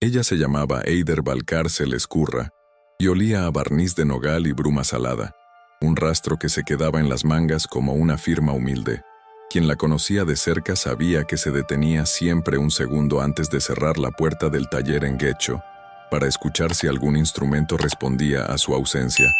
Ella se llamaba Eider Valcárcel Escurra y olía a barniz de nogal y bruma salada, un rastro que se quedaba en las mangas como una firma humilde. Quien la conocía de cerca sabía que se detenía siempre un segundo antes de cerrar la puerta del taller en Guecho, para escuchar si algún instrumento respondía a su ausencia.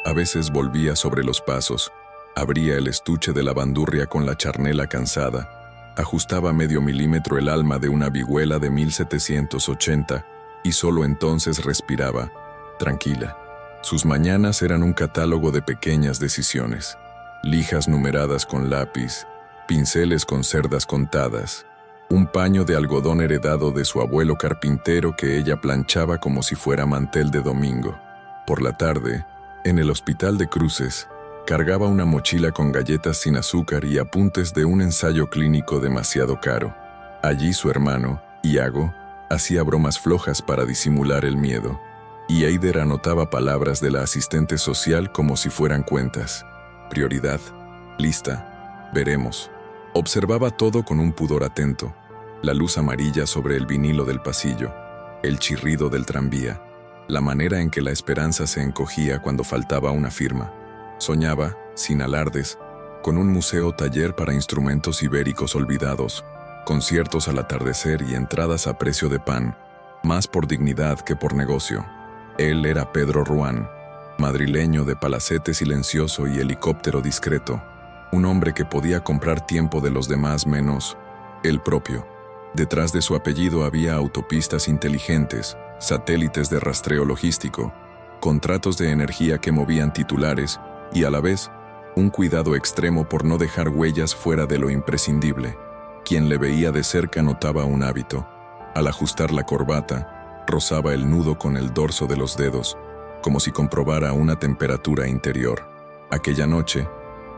A veces volvía sobre los pasos, abría el estuche de la bandurria con la charnela cansada, ajustaba medio milímetro el alma de una vihuela de 1780 y solo entonces respiraba, tranquila. Sus mañanas eran un catálogo de pequeñas decisiones, lijas numeradas con lápiz, pinceles con cerdas contadas, un paño de algodón heredado de su abuelo carpintero que ella planchaba como si fuera mantel de domingo. Por la tarde, en el hospital de Cruces, cargaba una mochila con galletas sin azúcar y apuntes de un ensayo clínico demasiado caro. Allí su hermano, Iago, hacía bromas flojas para disimular el miedo, y Eider anotaba palabras de la asistente social como si fueran cuentas. Prioridad, lista, veremos. Observaba todo con un pudor atento, la luz amarilla sobre el vinilo del pasillo, el chirrido del tranvía, la manera en que la esperanza se encogía cuando faltaba una firma. Soñaba, sin alardes, con un museo-taller para instrumentos ibéricos olvidados, conciertos al atardecer y entradas a precio de pan, más por dignidad que por negocio. Él era Pedro Ruán, madrileño de palacete silencioso y helicóptero discreto, un hombre que podía comprar tiempo de los demás menos el propio. Detrás de su apellido había autopistas inteligentes, satélites de rastreo logístico, contratos de energía que movían titulares y a la vez un cuidado extremo por no dejar huellas fuera de lo imprescindible. Quien le veía de cerca notaba un hábito. Al ajustar la corbata, rozaba el nudo con el dorso de los dedos, como si comprobara una temperatura interior. Aquella noche,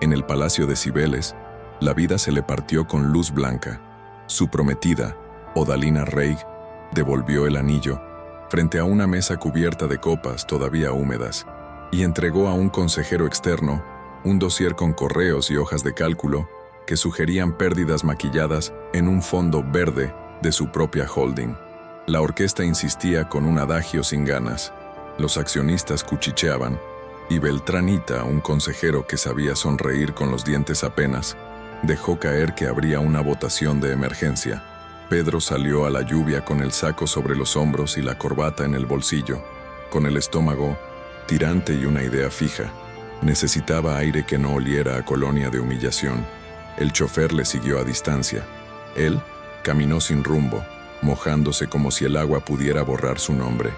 en el Palacio de Cibeles, la vida se le partió con luz blanca. Su prometida, Odalina Reig, devolvió el anillo, frente a una mesa cubierta de copas todavía húmedas, y entregó a un consejero externo un dossier con correos y hojas de cálculo que sugerían pérdidas maquilladas en un fondo verde de su propia holding. La orquesta insistía con un adagio sin ganas, los accionistas cuchicheaban, y Beltranita, un consejero que sabía sonreír con los dientes apenas, dejó caer que habría una votación de emergencia. Pedro salió a la lluvia con el saco sobre los hombros y la corbata en el bolsillo, con el estómago tirante y una idea fija. Necesitaba aire que no oliera a colonia de humillación. El chofer le siguió a distancia. Él caminó sin rumbo, mojándose como si el agua pudiera borrar su nombre.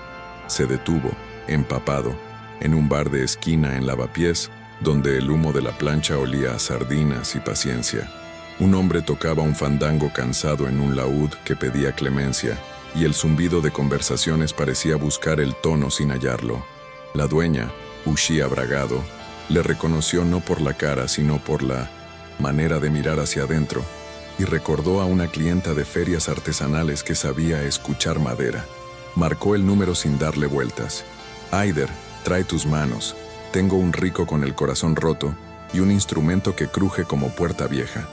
Se detuvo, empapado, en un bar de esquina en Lavapiés, donde el humo de la plancha olía a sardinas y paciencia. Un hombre tocaba un fandango cansado en un laúd que pedía clemencia, y el zumbido de conversaciones parecía buscar el tono sin hallarlo. La dueña, Ushia Bragado, le reconoció no por la cara, sino por la manera de mirar hacia adentro, y recordó a una clienta de ferias artesanales que sabía escuchar madera. Marcó el número sin darle vueltas. «Eider, trae tus manos. Tengo un rico con el corazón roto y un instrumento que cruje como puerta vieja».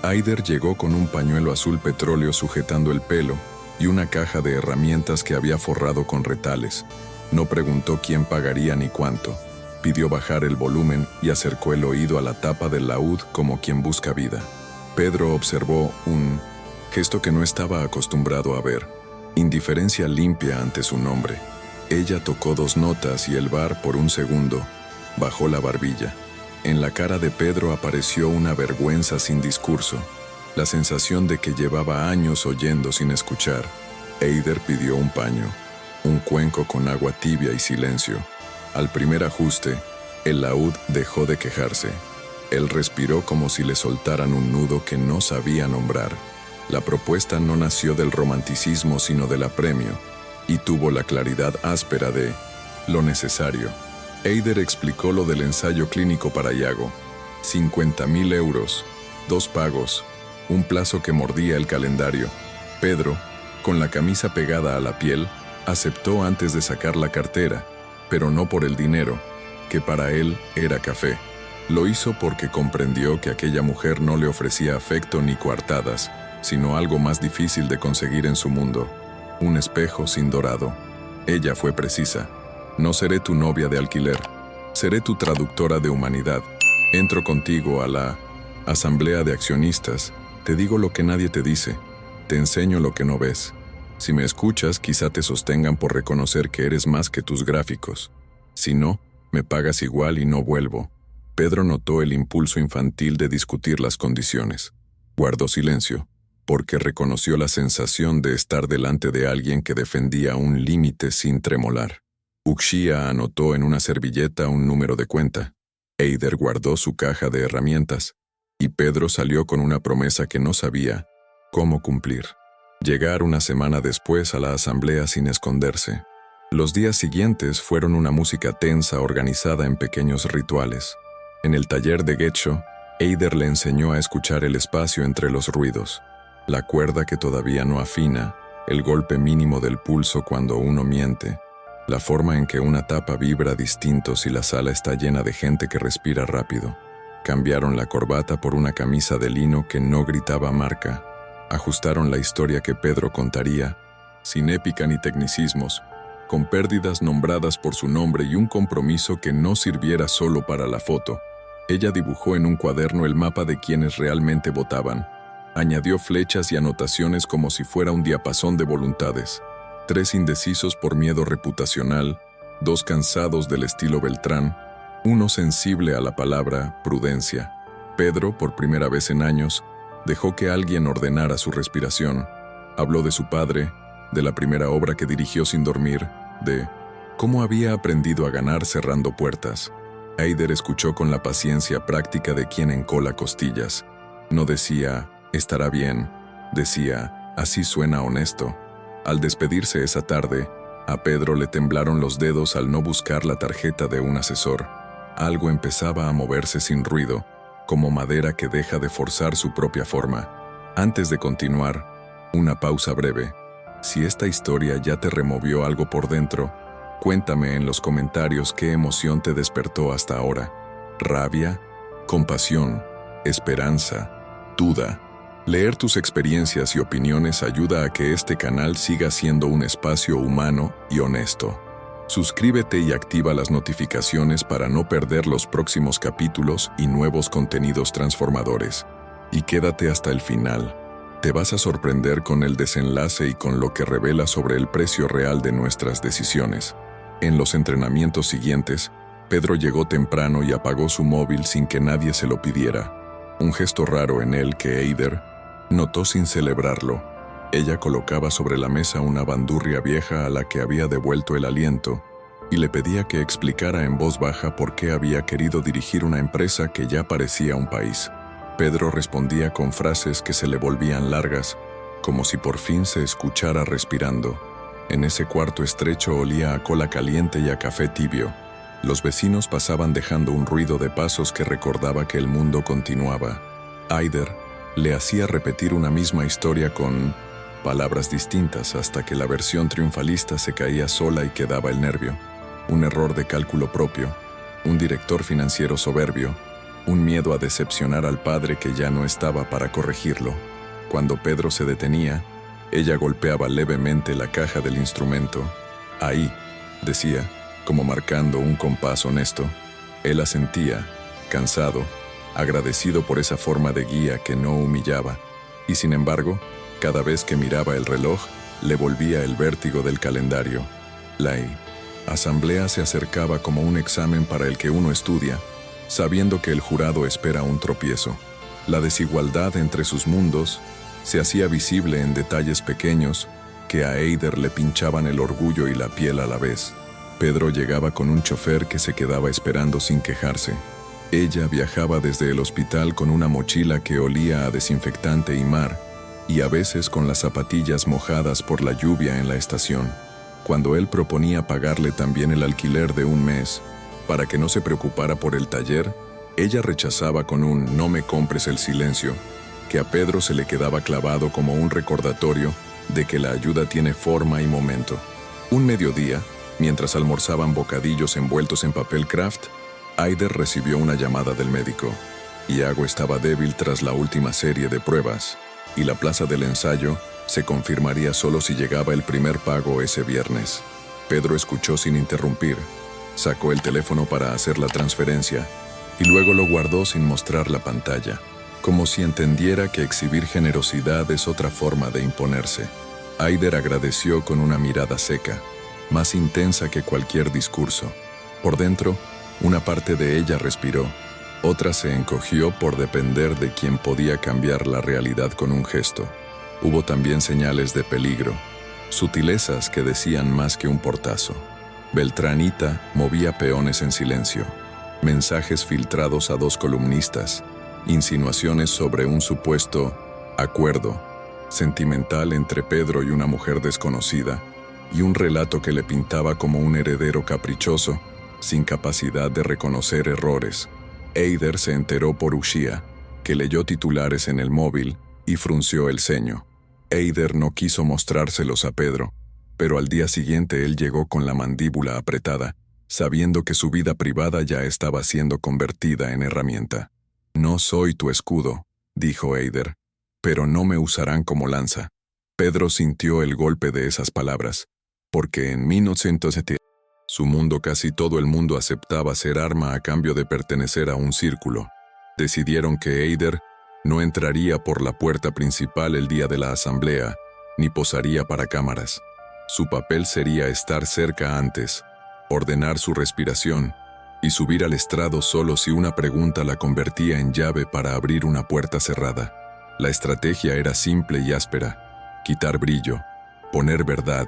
Eider llegó con un pañuelo azul petróleo sujetando el pelo y una caja de herramientas que había forrado con retales. No preguntó quién pagaría ni cuánto. Pidió bajar el volumen y acercó el oído a la tapa del laúd como quien busca vida. Pedro observó un gesto que no estaba acostumbrado a ver: indiferencia limpia ante su nombre. Ella tocó 2 notas y el bar, por un segundo, bajó la barbilla. En la cara de Pedro apareció una vergüenza sin discurso, la sensación de que llevaba años oyendo sin escuchar. Eider pidió un paño, un cuenco con agua tibia y silencio. Al primer ajuste, el laúd dejó de quejarse. Él respiró como si le soltaran un nudo que no sabía nombrar. La propuesta no nació del romanticismo sino del apremio, y tuvo la claridad áspera de lo necesario. Eider explicó lo del ensayo clínico para Iago. 50.000 euros, 2 pagos, un plazo que mordía el calendario. Pedro, con la camisa pegada a la piel, aceptó antes de sacar la cartera, pero no por el dinero, que para él era café. Lo hizo porque comprendió que aquella mujer no le ofrecía afecto ni coartadas, sino algo más difícil de conseguir en su mundo: Un espejo sin dorado. Ella fue precisa. No seré tu novia de alquiler. Seré tu traductora de humanidad. Entro contigo a la asamblea de accionistas. Te digo lo que nadie te dice. Te enseño lo que no ves. Si me escuchas, quizá te sostengan por reconocer que eres más que tus gráficos. Si no, me pagas igual y no vuelvo. Pedro notó el impulso infantil de discutir las condiciones. Guardó silencio, porque reconoció la sensación de estar delante de alguien que defendía un límite sin tremolar. Uxia anotó en una servilleta un número de cuenta. Eider guardó su caja de herramientas, y Pedro salió con una promesa que no sabía cómo cumplir. Llegar una semana después a la asamblea sin esconderse. Los días siguientes fueron una música tensa organizada en pequeños rituales. En el taller de Getcho, Eider le enseñó a escuchar el espacio entre los ruidos, la cuerda que todavía no afina, el golpe mínimo del pulso cuando uno miente, la forma en que una tapa vibra distinto si la sala está llena de gente que respira rápido. Cambiaron la corbata por una camisa de lino que no gritaba marca. Ajustaron la historia que Pedro contaría, sin épica ni tecnicismos, con pérdidas nombradas por su nombre y un compromiso que no sirviera solo para la foto. Ella dibujó en un cuaderno el mapa de quienes realmente votaban. Añadió flechas y anotaciones como si fuera un diapasón de voluntades. 3 indecisos por miedo reputacional, 2 cansados del estilo Beltrán, 1 sensible a la palabra prudencia. Pedro, por primera vez en años, dejó que alguien ordenara su respiración. Habló de su padre, de la primera obra que dirigió sin dormir, de cómo había aprendido a ganar cerrando puertas. Eider escuchó con la paciencia práctica de quien encola costillas. No decía, estará bien, decía, así suena honesto. Al despedirse esa tarde, a Pedro le temblaron los dedos al no buscar la tarjeta de un asesor. Algo empezaba a moverse sin ruido, como madera que deja de forzar su propia forma. Antes de continuar, una pausa breve. Si esta historia ya te removió algo por dentro, cuéntame en los comentarios qué emoción te despertó hasta ahora. Rabia, compasión, esperanza, duda. Leer tus experiencias y opiniones ayuda a que este canal siga siendo un espacio humano y honesto. Suscríbete y activa las notificaciones para no perder los próximos capítulos y nuevos contenidos transformadores. Y quédate hasta el final. Te vas a sorprender con el desenlace y con lo que revela sobre el precio real de nuestras decisiones. En los entrenamientos siguientes, Pedro llegó temprano y apagó su móvil sin que nadie se lo pidiera. Un gesto raro en él que Eider notó sin celebrarlo. Ella colocaba sobre la mesa una bandurria vieja a la que había devuelto el aliento y le pedía que explicara en voz baja por qué había querido dirigir una empresa que ya parecía un país. Pedro respondía con frases que se le volvían largas, como si por fin se escuchara respirando. En ese cuarto estrecho olía a cola caliente y a café tibio. Los vecinos pasaban dejando un ruido de pasos que recordaba que el mundo continuaba. Eider le hacía repetir una misma historia con palabras distintas hasta que la versión triunfalista se caía sola y quedaba el nervio. Un error de cálculo propio, un director financiero soberbio, un miedo a decepcionar al padre que ya no estaba para corregirlo. Cuando Pedro se detenía, ella golpeaba levemente la caja del instrumento. Ahí, decía, como marcando un compás honesto. Él asentía, cansado, agradecido por esa forma de guía que no humillaba, y sin embargo, cada vez que miraba el reloj, le volvía el vértigo del calendario. La asamblea se acercaba como un examen para el que uno estudia, sabiendo que el jurado espera un tropiezo. La desigualdad entre sus mundos se hacía visible en detalles pequeños que a Eider le pinchaban el orgullo y la piel a la vez. Pedro llegaba con un chofer que se quedaba esperando sin quejarse. Ella viajaba desde el hospital con una mochila que olía a desinfectante y mar, y a veces con las zapatillas mojadas por la lluvia en la estación. Cuando él proponía pagarle también el alquiler de un mes, para que no se preocupara por el taller, ella rechazaba con un «no me compres el silencio», que a Pedro se le quedaba clavado como un recordatorio de que la ayuda tiene forma y momento. Un mediodía, mientras almorzaban bocadillos envueltos en papel craft, Eider recibió una llamada del médico. Iago estaba débil tras la última serie de pruebas, y la plaza del ensayo Se confirmaría solo si llegaba el primer pago ese viernes. Pedro escuchó sin interrumpir. Sacó el teléfono para hacer la transferencia y luego lo guardó sin mostrar la pantalla, como si entendiera que exhibir generosidad es otra forma de imponerse. Eider agradeció con una mirada seca, más intensa que cualquier discurso. Por dentro, una parte de ella respiró, otra se encogió por depender de quien podía cambiar la realidad con un gesto. Hubo también señales de peligro, sutilezas que decían más que un portazo. Beltranita movía peones en silencio, mensajes filtrados a 2 columnistas, insinuaciones sobre un supuesto acuerdo sentimental entre Pedro y una mujer desconocida, y un relato que le pintaba como un heredero caprichoso, sin capacidad de reconocer errores. Eider se enteró por Ushia, que leyó titulares en el móvil y frunció el ceño. Eider no quiso mostrárselos a Pedro, pero al día siguiente él llegó con la mandíbula apretada, sabiendo que su vida privada ya estaba siendo convertida en herramienta. «No soy tu escudo», dijo Eider, «pero no me usarán como lanza». Pedro sintió el golpe de esas palabras, porque en 1970, su mundo casi todo el mundo aceptaba ser arma a cambio de pertenecer a un círculo. Decidieron que Eider no entraría por la puerta principal el día de la asamblea, ni posaría para cámaras. Su papel sería estar cerca antes, ordenar su respiración y subir al estrado solo si una pregunta la convertía en llave para abrir una puerta cerrada. La estrategia era simple y áspera: quitar brillo, poner verdad,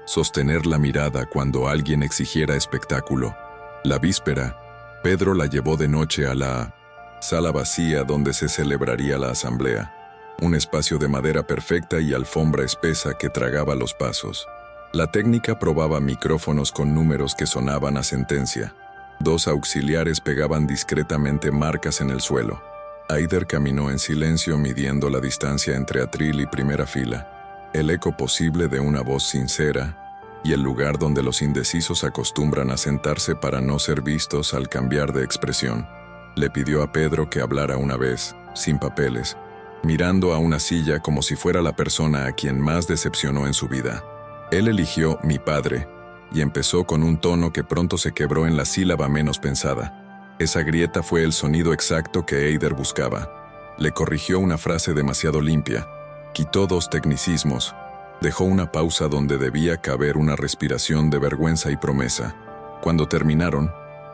sostener la mirada cuando alguien exigiera espectáculo. La víspera, Pedro la llevó de noche a la sala vacía donde se celebraría la asamblea, un espacio de madera perfecta y alfombra espesa que tragaba los pasos. La técnica probaba micrófonos con números que sonaban a sentencia. 2 auxiliares pegaban discretamente marcas en el suelo. Eider caminó en silencio midiendo la distancia entre atril y primera fila, el eco posible de una voz sincera y el lugar donde los indecisos acostumbran a sentarse para no ser vistos al cambiar de expresión. Le pidió a Pedro que hablara una vez, sin papeles, mirando a una silla como si fuera la persona a quien más decepcionó en su vida. Él eligió «mi padre» y empezó con un tono que pronto se quebró en la sílaba menos pensada. Esa grieta fue el sonido exacto que Eider buscaba. Le corrigió una frase demasiado limpia, quitó 2 tecnicismos, dejó una pausa donde debía caber una respiración de vergüenza y promesa. Cuando terminaron,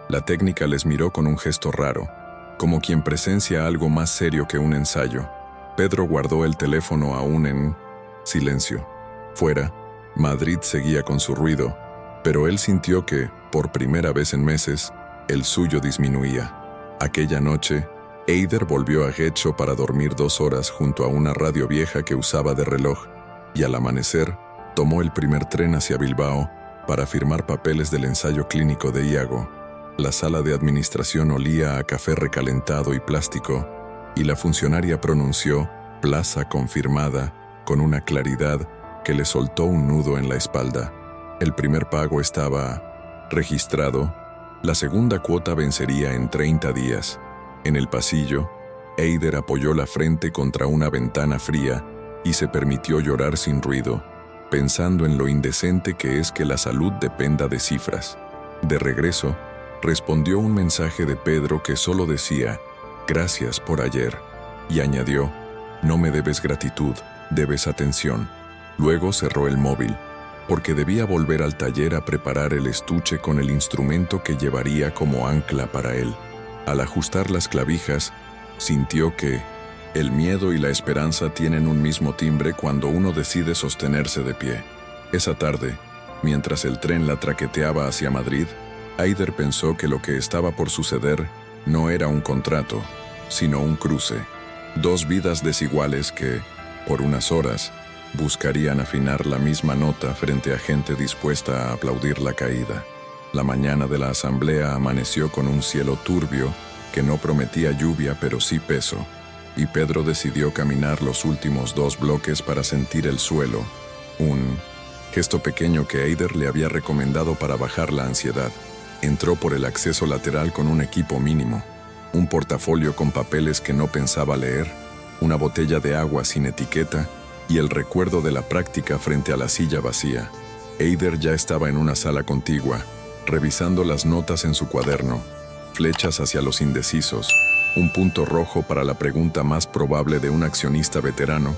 la técnica les miró con un gesto raro, como quien presencia algo más serio que un ensayo. Pedro guardó el teléfono aún en silencio. Fuera, Madrid seguía con su ruido, pero él sintió que, por primera vez en meses, el suyo disminuía. Aquella noche, Eider volvió a Getxo para dormir 2 horas junto a una radio vieja que usaba de reloj, y al amanecer, tomó el primer tren hacia Bilbao para firmar papeles del ensayo clínico de Iago. La sala de administración olía a café recalentado y plástico, y la funcionaria pronunció «plaza confirmada» con una claridad que le soltó un nudo en la espalda. El primer pago estaba registrado, la segunda cuota vencería en 30 días. En el pasillo, Eider apoyó la frente contra una ventana fría y se permitió llorar sin ruido, pensando en lo indecente que es que la salud dependa de cifras. De regreso, respondió un mensaje de Pedro que solo decía «Gracias por ayer», y añadió «No me debes gratitud, debes atención». Luego cerró el móvil, porque debía volver al taller a preparar el estuche con el instrumento que llevaría como ancla para él. Al ajustar las clavijas, sintió que el miedo y la esperanza tienen un mismo timbre cuando uno decide sostenerse de pie. Esa tarde, mientras el tren la traqueteaba hacia Madrid, Eider pensó que lo que estaba por suceder no era un contrato, sino un cruce. 2 vidas desiguales que, por unas horas, buscarían afinar la misma nota frente a gente dispuesta a aplaudir la caída. La mañana de la asamblea amaneció con un cielo turbio que no prometía lluvia pero sí peso, y Pedro decidió caminar los últimos 2 bloques para sentir el suelo, un gesto pequeño que Eider le había recomendado para bajar la ansiedad. Entró por el acceso lateral con un equipo mínimo, un portafolio con papeles que no pensaba leer, una botella de agua sin etiqueta y el recuerdo de la práctica frente a la silla vacía. Eider ya estaba en una sala contigua, revisando las notas en su cuaderno, flechas hacia los indecisos, un punto rojo para la pregunta más probable de un accionista veterano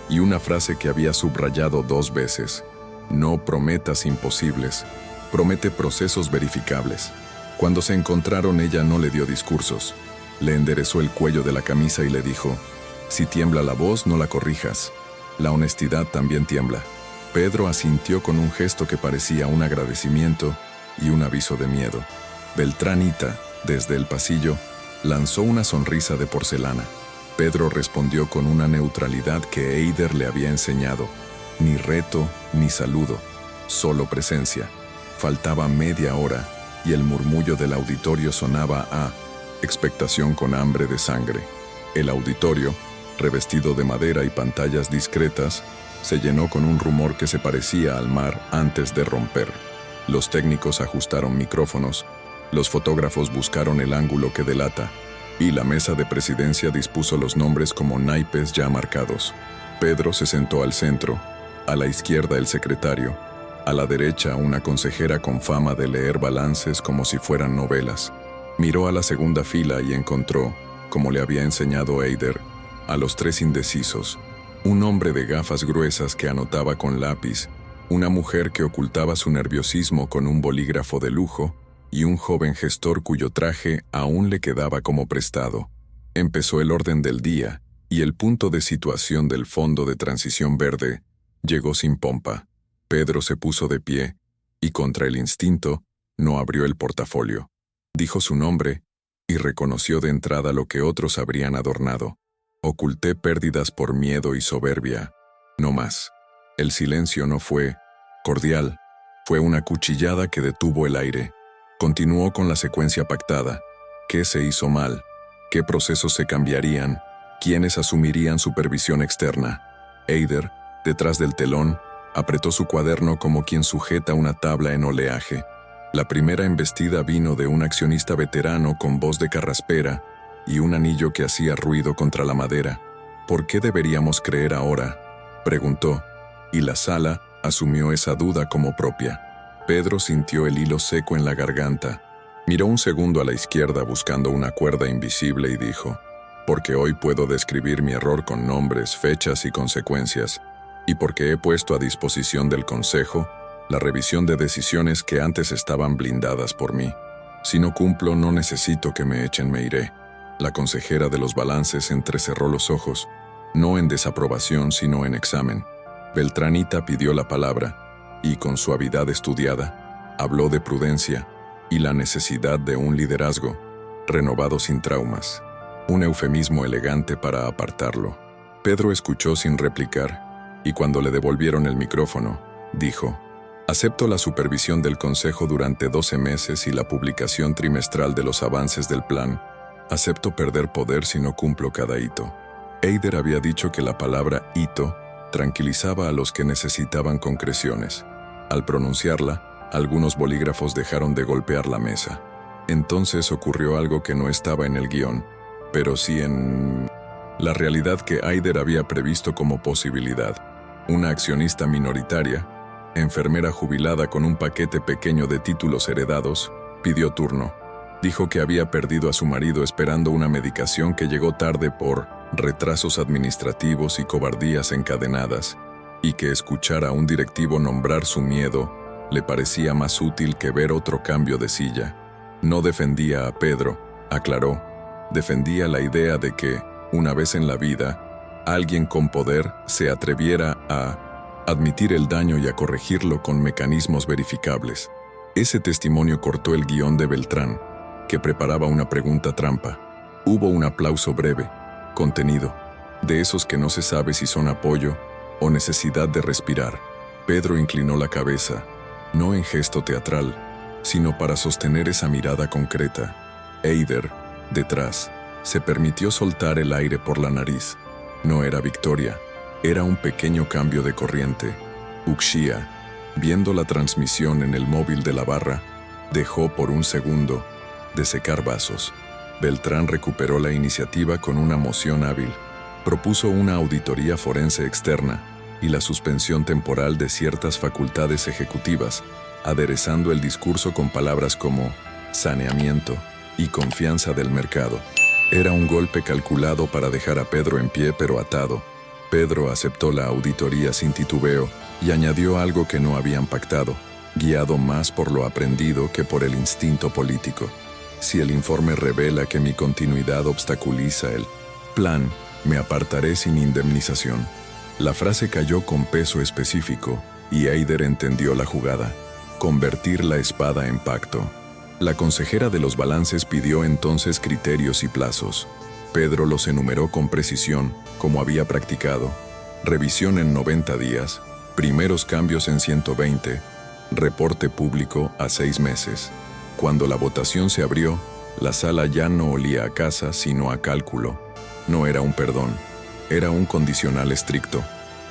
y una frase que había subrayado 2 veces: no prometas imposibles, promete procesos verificables. Cuando se encontraron, ella no le dio discursos. Le enderezó el cuello de la camisa y le dijo: si tiembla la voz, no la corrijas. La honestidad también tiembla. Pedro asintió con un gesto que parecía un agradecimiento y un aviso de miedo. Beltránita, desde el pasillo, lanzó una sonrisa de porcelana. Pedro respondió con una neutralidad que Eider le había enseñado. Ni reto, ni saludo, solo presencia. Faltaba media hora y el murmullo del auditorio sonaba a expectación con hambre de sangre. El auditorio, revestido de madera y pantallas discretas, se llenó con un rumor que se parecía al mar antes de romper. Los técnicos ajustaron micrófonos, los fotógrafos buscaron el ángulo que delata, y la mesa de presidencia dispuso los nombres como naipes ya marcados. Pedro se sentó al centro, a la izquierda el secretario, a la derecha una consejera con fama de leer balances como si fueran novelas. Miró a la segunda fila y encontró, como le había enseñado Eider, a los 3 indecisos: un hombre de gafas gruesas que anotaba con lápiz, una mujer que ocultaba su nerviosismo con un bolígrafo de lujo y un joven gestor cuyo traje aún le quedaba como prestado. Empezó el orden del día y el punto de situación del Fondo de Transición Verde llegó sin pompa. Pedro se puso de pie y, contra el instinto, no abrió el portafolio. Dijo su nombre y reconoció de entrada lo que otros habrían adornado: oculté pérdidas por miedo y soberbia. No más. El silencio no fue cordial, fue una cuchillada que detuvo el aire. Continuó con la secuencia pactada. ¿Qué se hizo mal? ¿Qué procesos se cambiarían? ¿Quiénes asumirían supervisión externa? Eider, detrás del telón, apretó su cuaderno como quien sujeta una tabla en oleaje. La primera embestida vino de un accionista veterano con voz de carraspera y un anillo que hacía ruido contra la madera. ¿Por qué deberíamos creer ahora?, preguntó, y la sala asumió esa duda como propia. Pedro sintió el hilo seco en la garganta. Miró un segundo a la izquierda buscando una cuerda invisible y dijo: porque hoy puedo describir mi error con nombres, fechas y consecuencias, y porque he puesto a disposición del Consejo la revisión de decisiones que antes estaban blindadas por mí. Si no cumplo, no necesito que me echen, me iré. La consejera de los balances entrecerró los ojos, no en desaprobación sino en examen. Beltránita pidió la palabra y, con suavidad estudiada, habló de prudencia y la necesidad de un liderazgo renovado sin traumas, un eufemismo elegante para apartarlo. Pedro escuchó sin replicar y, cuando le devolvieron el micrófono, dijo: acepto la supervisión del Consejo durante 12 meses y la publicación trimestral de los avances del plan. Acepto perder poder si no cumplo cada hito. Eider había dicho que la palabra hito tranquilizaba a los que necesitaban concreciones. Al pronunciarla, algunos bolígrafos dejaron de golpear la mesa. Entonces ocurrió algo que no estaba en el guión, pero sí en la realidad que Eider había previsto como posibilidad. Una accionista minoritaria, enfermera jubilada con un paquete pequeño de títulos heredados, pidió turno. Dijo que había perdido a su marido esperando una medicación que llegó tarde por retrasos administrativos y cobardías encadenadas, y que escuchar a un directivo nombrar su miedo le parecía más útil que ver otro cambio de silla. No defendía a Pedro, aclaró, defendía la idea de que, una vez en la vida, alguien con poder se atreviera a admitir el daño y a corregirlo con mecanismos verificables. Ese testimonio cortó el guión de Beltrán, que preparaba una pregunta trampa. Hubo un aplauso breve, contenido, de esos que no se sabe si son apoyo o necesidad de respirar. Pedro inclinó la cabeza, no en gesto teatral, sino para sostener esa mirada concreta. Eider, detrás, se permitió soltar el aire por la nariz. No era victoria, era un pequeño cambio de corriente. Uxía, viendo la transmisión en el móvil de la barra, dejó por un segundo de secar vasos. Beltrán recuperó la iniciativa con una moción hábil. Propuso una auditoría forense externa, y la suspensión temporal de ciertas facultades ejecutivas, aderezando el discurso con palabras como saneamiento y confianza del mercado. Era un golpe calculado para dejar a Pedro en pie pero atado. Pedro aceptó la auditoría sin titubeo y añadió algo que no habían pactado, guiado más por lo aprendido que por el instinto político. Si el informe revela que mi continuidad obstaculiza el plan, me apartaré sin indemnización. La frase cayó con peso específico y Eider entendió la jugada: convertir la espada en pacto. La consejera de los balances pidió entonces criterios y plazos. Pedro los enumeró con precisión, como había practicado. Revisión en 90 días, primeros cambios en 120, reporte público a 6 meses. Cuando la votación se abrió, la sala ya no olía a casa, sino a cálculo. No era un perdón, era un condicional estricto.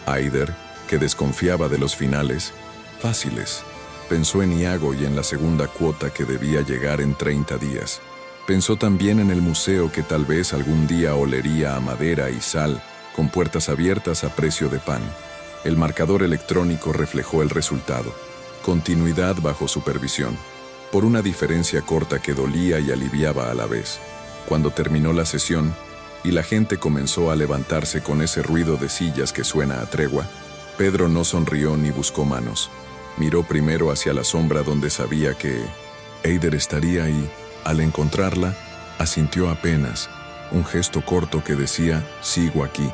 Eider, que desconfiaba de los finales fáciles, pensó en Iago y en la segunda cuota que debía llegar en 30 días. Pensó también en el museo que tal vez algún día olería a madera y sal, con puertas abiertas a precio de pan. El marcador electrónico reflejó el resultado: continuidad bajo supervisión, por una diferencia corta que dolía y aliviaba a la vez. Cuando terminó la sesión y la gente comenzó a levantarse con ese ruido de sillas que suena a tregua, Pedro no sonrió ni buscó manos. Miró primero hacia la sombra donde sabía que Eider estaría y, al encontrarla, asintió apenas, un gesto corto que decía: sigo aquí.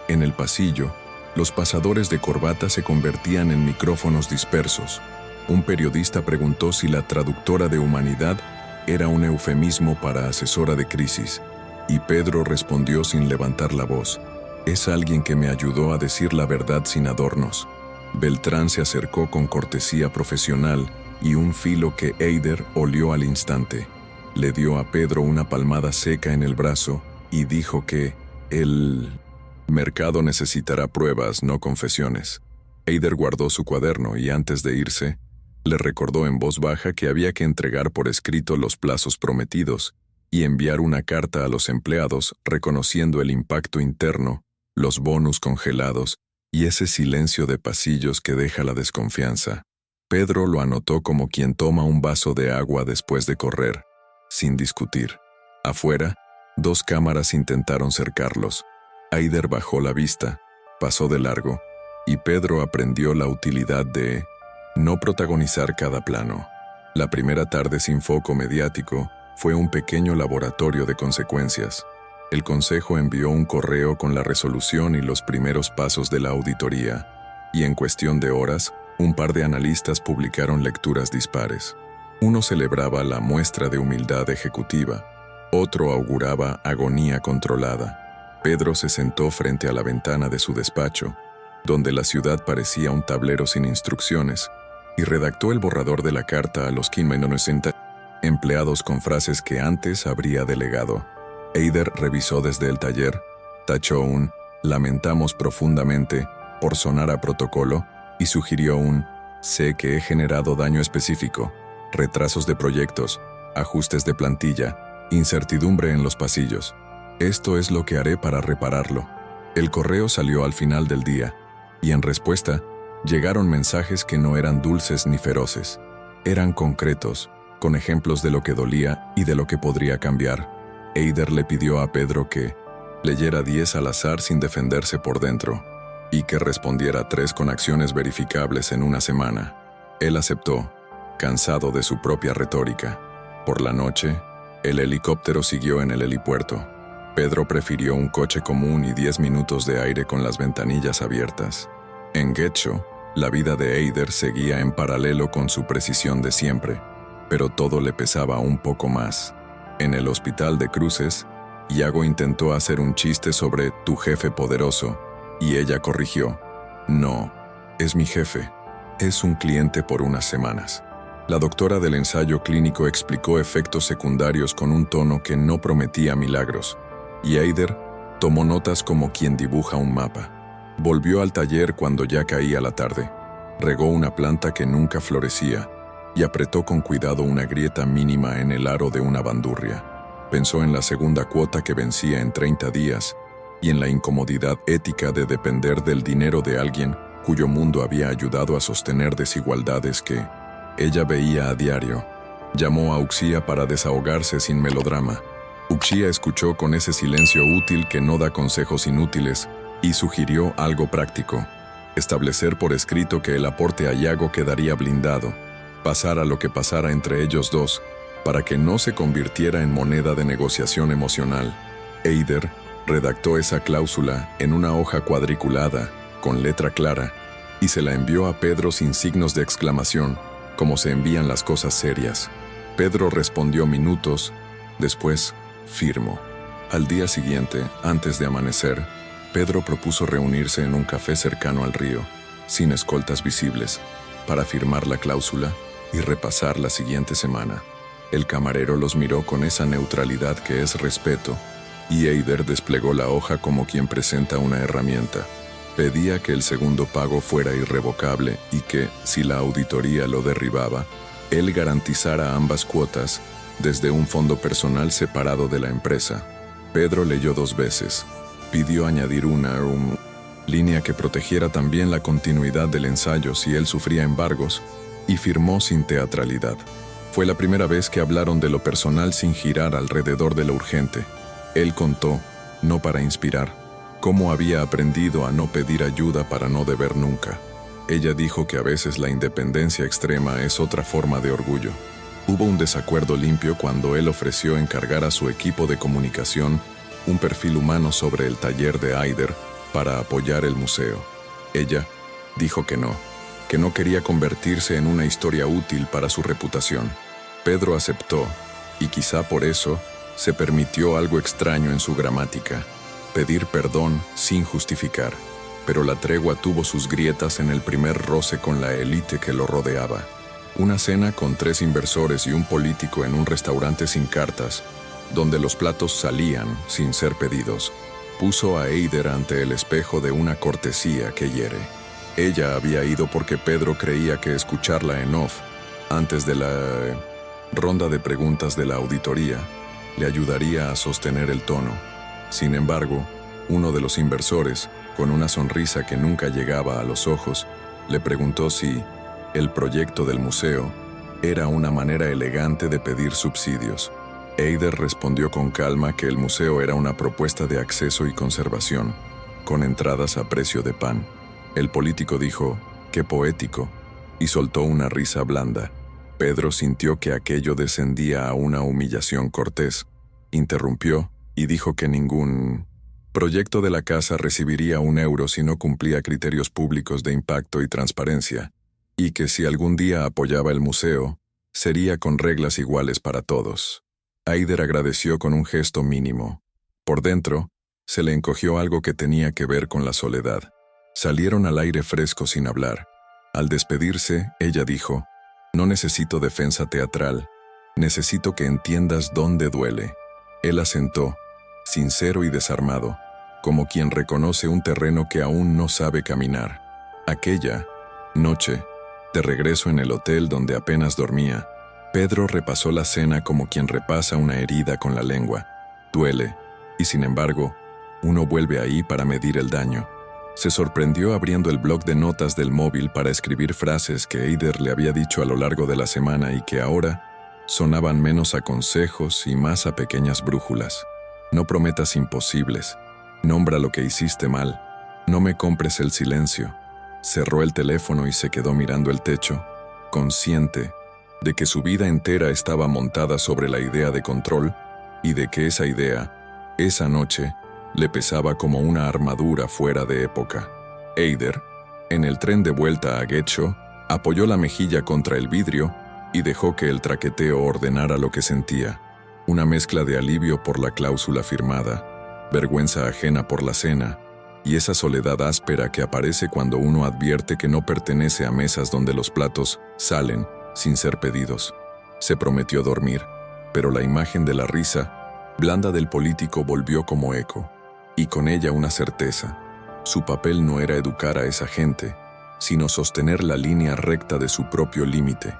En el pasillo, los pasadores de corbata se convertían en micrófonos dispersos. Un periodista preguntó si la traductora de humanidad era un eufemismo para asesora de crisis, y Pedro respondió sin levantar la voz: es alguien que me ayudó a decir la verdad sin adornos. Beltrán se acercó con cortesía profesional y un filo que Eider olió al instante. Le dio a Pedro una palmada seca en el brazo y dijo que el mercado necesitará pruebas, no confesiones. Eider guardó su cuaderno y antes de irse, le recordó en voz baja que había que entregar por escrito los plazos prometidos y enviar una carta a los empleados reconociendo el impacto interno, los bonus congelados y ese silencio de pasillos que deja la desconfianza. Pedro lo anotó como quien toma un vaso de agua después de correr, sin discutir. Afuera, 2 cámaras intentaron cercarlos. Eider bajó la vista, pasó de largo, y Pedro aprendió la utilidad de no protagonizar cada plano. La primera tarde sin foco mediático fue un pequeño laboratorio de consecuencias. El consejo envió un correo con la resolución y los primeros pasos de la auditoría, y en cuestión de horas, un par de analistas publicaron lecturas dispares. Uno celebraba la muestra de humildad ejecutiva, otro auguraba agonía controlada. Pedro se sentó frente a la ventana de su despacho, donde la ciudad parecía un tablero sin instrucciones, y redactó el borrador de la carta a los 15 empleados con frases que antes habría delegado. Eider revisó desde el taller, tachó un «lamentamos profundamente» por sonar a protocolo y sugirió un «sé que he generado daño específico, retrasos de proyectos, ajustes de plantilla, incertidumbre en los pasillos. Esto es lo que haré para repararlo». El correo salió al final del día, y en respuesta, llegaron mensajes que no eran dulces ni feroces. Eran concretos, con ejemplos de lo que dolía y de lo que podría cambiar. Eider le pidió a Pedro que leyera 10 al azar sin defenderse por dentro, y que respondiera 3 con acciones verificables en una semana. Él aceptó, cansado de su propia retórica. Por la noche, el helicóptero siguió en el helipuerto. Pedro prefirió un coche común y 10 minutos de aire con las ventanillas abiertas. En Getxo, la vida de Eider seguía en paralelo con su precisión de siempre, pero todo le pesaba un poco más. En el hospital de Cruces, Iago intentó hacer un chiste sobre tu jefe poderoso, y ella corrigió: no, es mi jefe, es un cliente por unas semanas. La doctora del ensayo clínico explicó efectos secundarios con un tono que no prometía milagros, y Eider tomó notas como quien dibuja un mapa. Volvió al taller cuando ya caía la tarde, regó una planta que nunca florecía, y apretó con cuidado una grieta mínima en el aro de una bandurria. Pensó en la segunda cuota que vencía en 30 días, y en la incomodidad ética de depender del dinero de alguien cuyo mundo había ayudado a sostener desigualdades que ella veía a diario. Llamó a Uxía para desahogarse sin melodrama. Uxía escuchó con ese silencio útil que no da consejos inútiles y sugirió algo práctico: establecer por escrito que el aporte a Yago quedaría blindado, pasara lo que pasara entre ellos dos, para que no se convirtiera en moneda de negociación emocional. Eider redactó esa cláusula en una hoja cuadriculada, con letra clara, y se la envió a Pedro sin signos de exclamación, como se envían las cosas serias. Pedro respondió minutos después: firmo. Al día siguiente, antes de amanecer, Pedro propuso reunirse en un café cercano al río, sin escoltas visibles, para firmar la cláusula y repasar la siguiente semana. El camarero los miró con esa neutralidad que es respeto, y Eider desplegó la hoja como quien presenta una herramienta. Pedía que el segundo pago fuera irrevocable y que, si la auditoría lo derribaba, él garantizara ambas cuotas desde un fondo personal separado de la empresa. Pedro leyó 2 veces. Pidió añadir una línea que protegiera también la continuidad del ensayo si él sufría embargos, y firmó sin teatralidad. Fue la primera vez que hablaron de lo personal sin girar alrededor de lo urgente. Él contó, no para inspirar, cómo había aprendido a no pedir ayuda para no deber nunca. Ella dijo que a veces la independencia extrema es otra forma de orgullo. Hubo un desacuerdo limpio cuando él ofreció encargar a su equipo de comunicación un perfil humano sobre el taller de Eider para apoyar el museo. Ella dijo que no quería convertirse en una historia útil para su reputación. Pedro aceptó, y quizá por eso se permitió algo extraño en su gramática: pedir perdón sin justificar. Pero la tregua tuvo sus grietas en el primer roce con la élite que lo rodeaba. Una cena con 3 inversores y un político en un restaurante sin cartas, donde los platos salían sin ser pedidos, puso a Eider ante el espejo de una cortesía que hiere. Ella había ido porque Pedro creía que escucharla en off, antes de la ronda de preguntas de la auditoría, le ayudaría a sostener el tono. Sin embargo, uno de los inversores, con una sonrisa que nunca llegaba a los ojos, le preguntó si el proyecto del museo era una manera elegante de pedir subsidios. Eider respondió con calma que el museo era una propuesta de acceso y conservación, con entradas a precio de pan. El político dijo, «¡Qué poético!», y soltó una risa blanda. Pedro sintió que aquello descendía a una humillación cortés. Interrumpió y dijo que ningún proyecto de la casa recibiría €1 si no cumplía criterios públicos de impacto y transparencia, y que si algún día apoyaba el museo, sería con reglas iguales para todos. Eider agradeció con un gesto mínimo. Por dentro, se le encogió algo que tenía que ver con la soledad. Salieron al aire fresco sin hablar. Al despedirse, ella dijo, «No necesito defensa teatral, necesito que entiendas dónde duele». Él asentó, sincero y desarmado, como quien reconoce un terreno que aún no sabe caminar. Aquella noche, de regreso en el hotel donde apenas dormía, Pedro repasó la cena como quien repasa una herida con la lengua. Duele, y sin embargo, uno vuelve ahí para medir el daño. Se sorprendió abriendo el bloc de notas del móvil para escribir frases que Eider le había dicho a lo largo de la semana y que ahora sonaban menos a consejos y más a pequeñas brújulas. No prometas imposibles. Nombra lo que hiciste mal. No me compres el silencio. Cerró el teléfono y se quedó mirando el techo, consciente de que su vida entera estaba montada sobre la idea de control y de que esa idea, esa noche, le pesaba como una armadura fuera de época. Eider, en el tren de vuelta a Getxo, apoyó la mejilla contra el vidrio y dejó que el traqueteo ordenara lo que sentía. Una mezcla de alivio por la cláusula firmada, vergüenza ajena por la cena, y esa soledad áspera que aparece cuando uno advierte que no pertenece a mesas donde los platos salen sin ser pedidos. Se prometió dormir, pero la imagen de la risa blanda del político volvió como eco, y con ella una certeza. Su papel no era educar a esa gente, sino sostener la línea recta de su propio límite.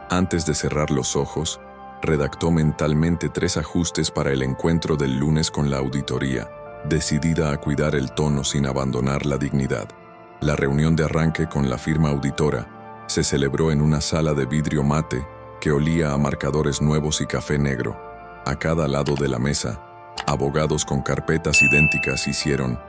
Antes de cerrar los ojos, redactó mentalmente 3 ajustes para el encuentro del lunes con la auditoría. decidida a cuidar el tono sin abandonar la dignidad. La reunión de arranque con la firma auditora se celebró en una sala de vidrio mate que olía a marcadores nuevos y café negro. A cada lado de la mesa, abogados con carpetas idénticas hicieron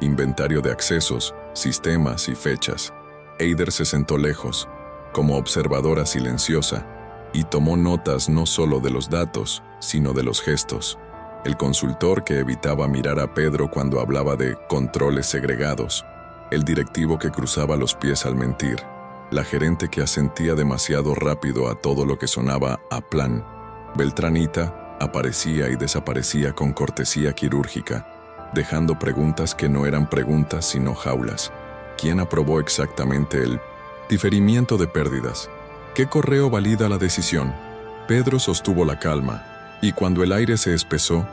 inventario de accesos, sistemas y fechas. Eider se sentó lejos, como observadora silenciosa, y tomó notas no solo de los datos, sino de los gestos. El consultor que evitaba mirar a Pedro cuando hablaba de controles segregados, el directivo que cruzaba los pies al mentir, la gerente que asentía demasiado rápido a todo lo que sonaba a plan. Beltranita aparecía y desaparecía con cortesía quirúrgica, dejando preguntas que no eran preguntas sino jaulas. ¿Quién aprobó exactamente el diferimiento de pérdidas? ¿Qué correo valida la decisión? Pedro sostuvo la calma, y cuando el aire se espesó,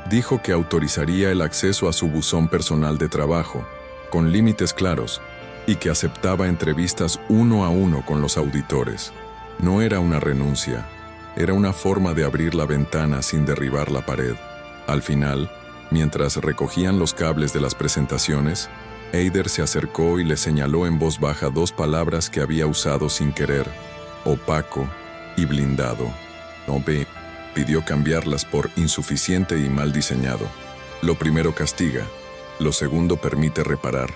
dijo que autorizaría el acceso a su buzón personal de trabajo, con límites claros, y que aceptaba entrevistas uno a uno con los auditores. No era una renuncia, era una forma de abrir la ventana sin derribar la pared. Al final, mientras recogían los cables de las presentaciones, Eider se acercó y le señaló en voz baja 2 palabras que había usado sin querer: opaco y blindado. Obe pidió cambiarlas por insuficiente y mal diseñado. Lo primero castiga, lo segundo permite reparar.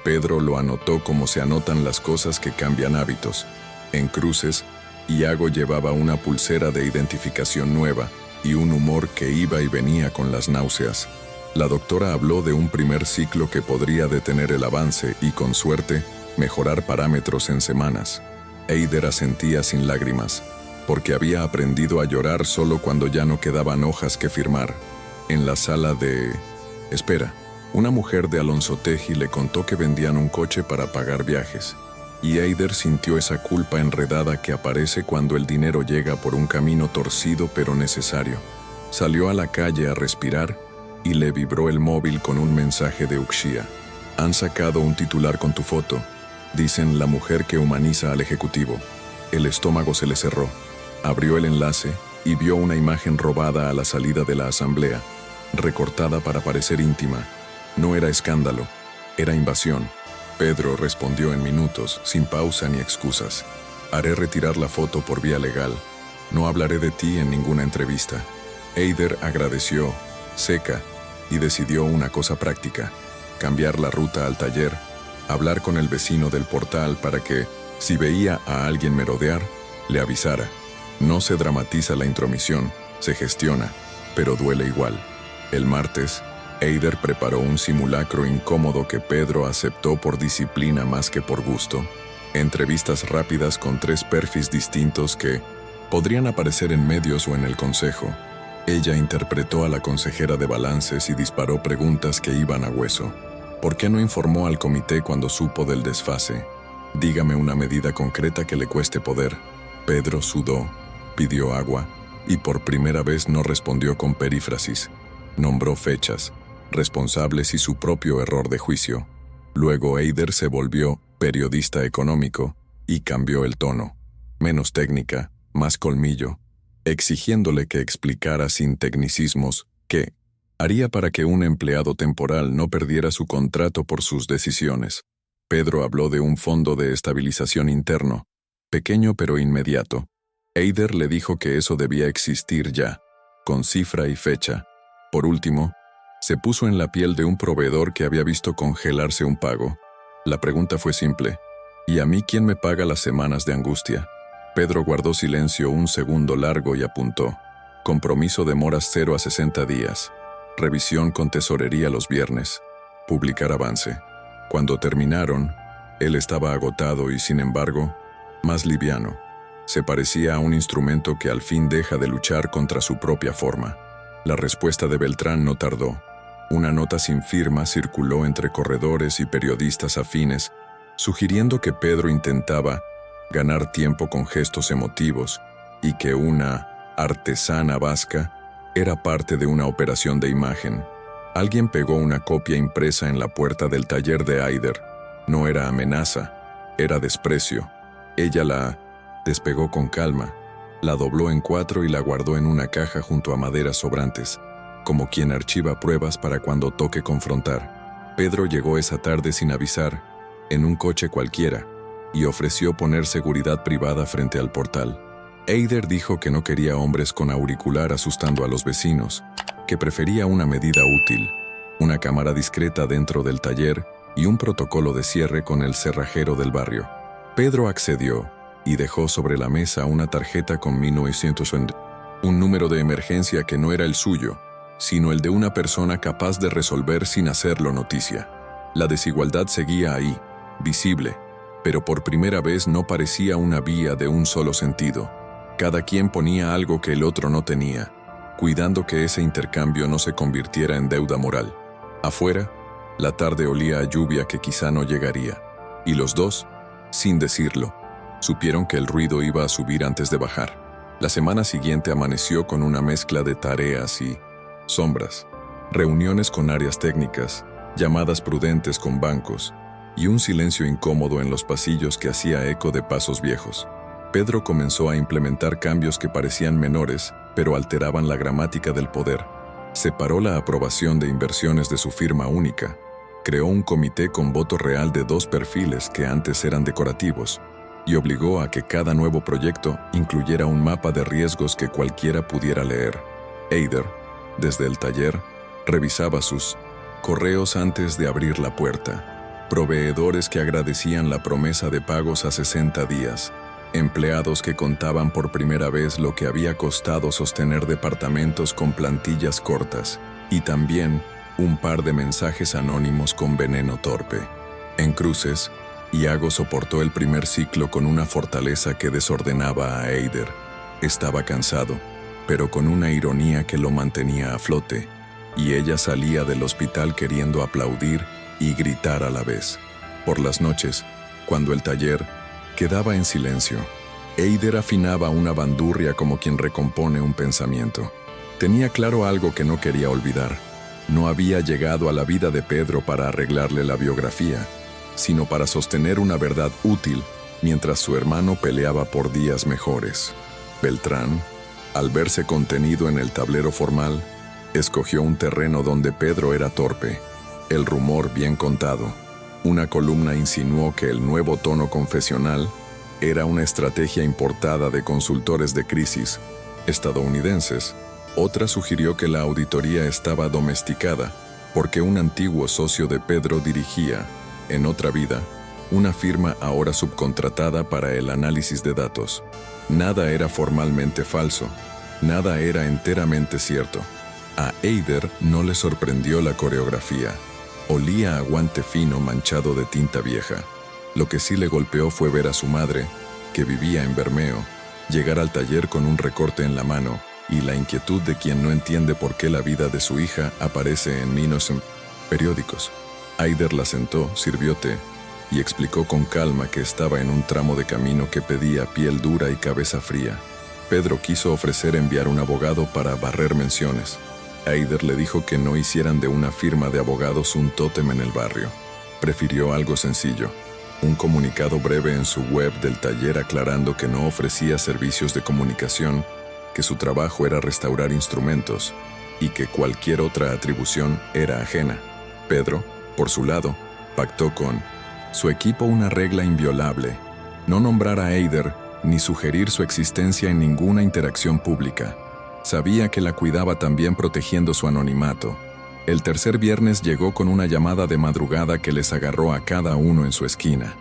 Pedro lo anotó como se anotan las cosas que cambian hábitos. En cruces, Iago llevaba una pulsera de identificación nueva y un humor que iba y venía con las náuseas. La doctora habló de un primer ciclo que podría detener el avance y, con suerte, mejorar parámetros en semanas. Eider asentía sin lágrimas, porque había aprendido a llorar solo cuando ya no quedaban hojas que firmar. En la sala de... Espera, una mujer de Alonsotegui le contó que vendían un coche para pagar viajes, y Eider sintió esa culpa enredada que aparece cuando el dinero llega por un camino torcido pero necesario. Salió a la calle a respirar y le vibró el móvil con un mensaje de Uxia. Han sacado un titular con tu foto. Dicen la mujer que humaniza al ejecutivo. El estómago se le cerró. Abrió el enlace y vio una imagen robada a la salida de la asamblea, recortada para parecer íntima. No era escándalo, era invasión. Pedro respondió en minutos, sin pausa ni excusas. Haré retirar la foto por vía legal. No hablaré de ti en ninguna entrevista. Eider agradeció, seca, y decidió una cosa práctica: cambiar la ruta al taller, hablar con el vecino del portal para que, si veía a alguien merodear, le avisara. No se dramatiza la intromisión, se gestiona, pero duele igual. El martes, Eider preparó un simulacro incómodo que Pedro aceptó por disciplina más que por gusto. Entrevistas rápidas con 3 perfis distintos que podrían aparecer en medios o en el consejo. Ella interpretó a la consejera de balances y disparó preguntas que iban a hueso. ¿Por qué no informó al comité cuando supo del desfase? Dígame una medida concreta que le cueste poder. Pedro sudó, pidió agua, y por primera vez no respondió con perífrasis. Nombró fechas, responsables y su propio error de juicio. Luego Eider se volvió periodista económico y cambió el tono. Menos técnica, más colmillo, exigiéndole que explicara sin tecnicismos qué haría para que un empleado temporal no perdiera su contrato por sus decisiones. Pedro habló de un fondo de estabilización interno, pequeño pero inmediato. Eider le dijo que eso debía existir ya, con cifra y fecha. Por último, se puso en la piel de un proveedor que había visto congelarse un pago. La pregunta fue simple: ¿y a mí quién me paga las semanas de angustia? Pedro guardó silencio un segundo largo y apuntó: compromiso de moras 0 a 60 días. Revisión con tesorería los viernes. Publicar avance. Cuando terminaron, él estaba agotado y, sin embargo, más liviano. Se parecía a un instrumento que al fin deja de luchar contra su propia forma. La respuesta de Beltrán no tardó. Una nota sin firma circuló entre corredores y periodistas afines, sugiriendo que Pedro intentaba ganar tiempo con gestos emotivos y que una artesana vasca era parte de una operación de imagen. Alguien pegó una copia impresa en la puerta del taller de Eider. No era amenaza, era desprecio. Ella la despegó con calma, la dobló en 4 y la guardó en una caja junto a maderas sobrantes. como quien archiva pruebas para cuando toque confrontar. Pedro llegó esa tarde sin avisar, en un coche cualquiera, y ofreció poner seguridad privada frente al portal. Eider dijo que no quería hombres con auricular asustando a los vecinos, que prefería una medida útil, una cámara discreta dentro del taller y un protocolo de cierre con el cerrajero del barrio. Pedro accedió y dejó sobre la mesa una tarjeta con 1900, un número de emergencia que no era el suyo, sino el de una persona capaz de resolver sin hacerlo noticia. La desigualdad seguía ahí, visible, pero por primera vez no parecía una vía de un solo sentido. Cada quien ponía algo que el otro no tenía, cuidando que ese intercambio no se convirtiera en deuda moral. Afuera, la tarde olía a lluvia que quizá no llegaría, y los dos, sin decirlo, supieron que el ruido iba a subir antes de bajar. La semana siguiente amaneció con una mezcla de tareas y sombras, reuniones con áreas técnicas, llamadas prudentes con bancos, y un silencio incómodo en los pasillos que hacía eco de pasos viejos. Pedro comenzó a implementar cambios que parecían menores, pero alteraban la gramática del poder. Separó la aprobación de inversiones de su firma única, creó un comité con voto real de 2 perfiles que antes eran decorativos, y obligó a que cada nuevo proyecto incluyera un mapa de riesgos que cualquiera pudiera leer. Eider, desde el taller, revisaba sus correos antes de abrir la puerta. Proveedores que agradecían la promesa de pagos a 60 días. Empleados que contaban por primera vez lo que había costado sostener departamentos con plantillas cortas. Y también un par de mensajes anónimos con veneno torpe. En cruces, Iago soportó el primer ciclo con una fortaleza que desordenaba a Eider. Estaba cansado, pero con una ironía que lo mantenía a flote, y ella salía del hospital queriendo aplaudir y gritar a la vez. Por las noches, cuando el taller quedaba en silencio, Eider afinaba una bandurria como quien recompone un pensamiento. Tenía claro algo que no quería olvidar. No había llegado a la vida de Pedro para arreglarle la biografía, sino para sostener una verdad útil mientras su hermano peleaba por días mejores. Beltrán, al verse contenido en el tablero formal, escogió un terreno donde Pedro era torpe. El rumor bien contado. Una columna insinuó que el nuevo tono confesional era una estrategia importada de consultores de crisis estadounidenses. Otra sugirió que la auditoría estaba domesticada porque un antiguo socio de Pedro dirigía, en otra vida, una firma ahora subcontratada para el análisis de datos. Nada era formalmente falso, nada era enteramente cierto. A Eider no le sorprendió la coreografía. Olía a guante fino manchado de tinta vieja. Lo que sí le golpeó fue ver a su madre, que vivía en Bermeo, llegar al taller con un recorte en la mano y la inquietud de quien no entiende por qué la vida de su hija aparece en periódicos. Eider la sentó, sirvió té y explicó con calma que estaba en un tramo de camino que pedía piel dura y cabeza fría. Pedro quiso ofrecer enviar un abogado para barrer menciones. Eider le dijo que no hicieran de una firma de abogados un tótem en el barrio. Prefirió algo sencillo, un comunicado breve en su web del taller aclarando que no ofrecía servicios de comunicación, que su trabajo era restaurar instrumentos y que cualquier otra atribución era ajena. Pedro, por su lado, pactó con su equipo una regla inviolable: no nombrar a Eider ni sugerir su existencia en ninguna interacción pública. Sabía que la cuidaba también protegiendo su anonimato. El tercer viernes llegó con una llamada de madrugada que les agarró a cada uno en su esquina.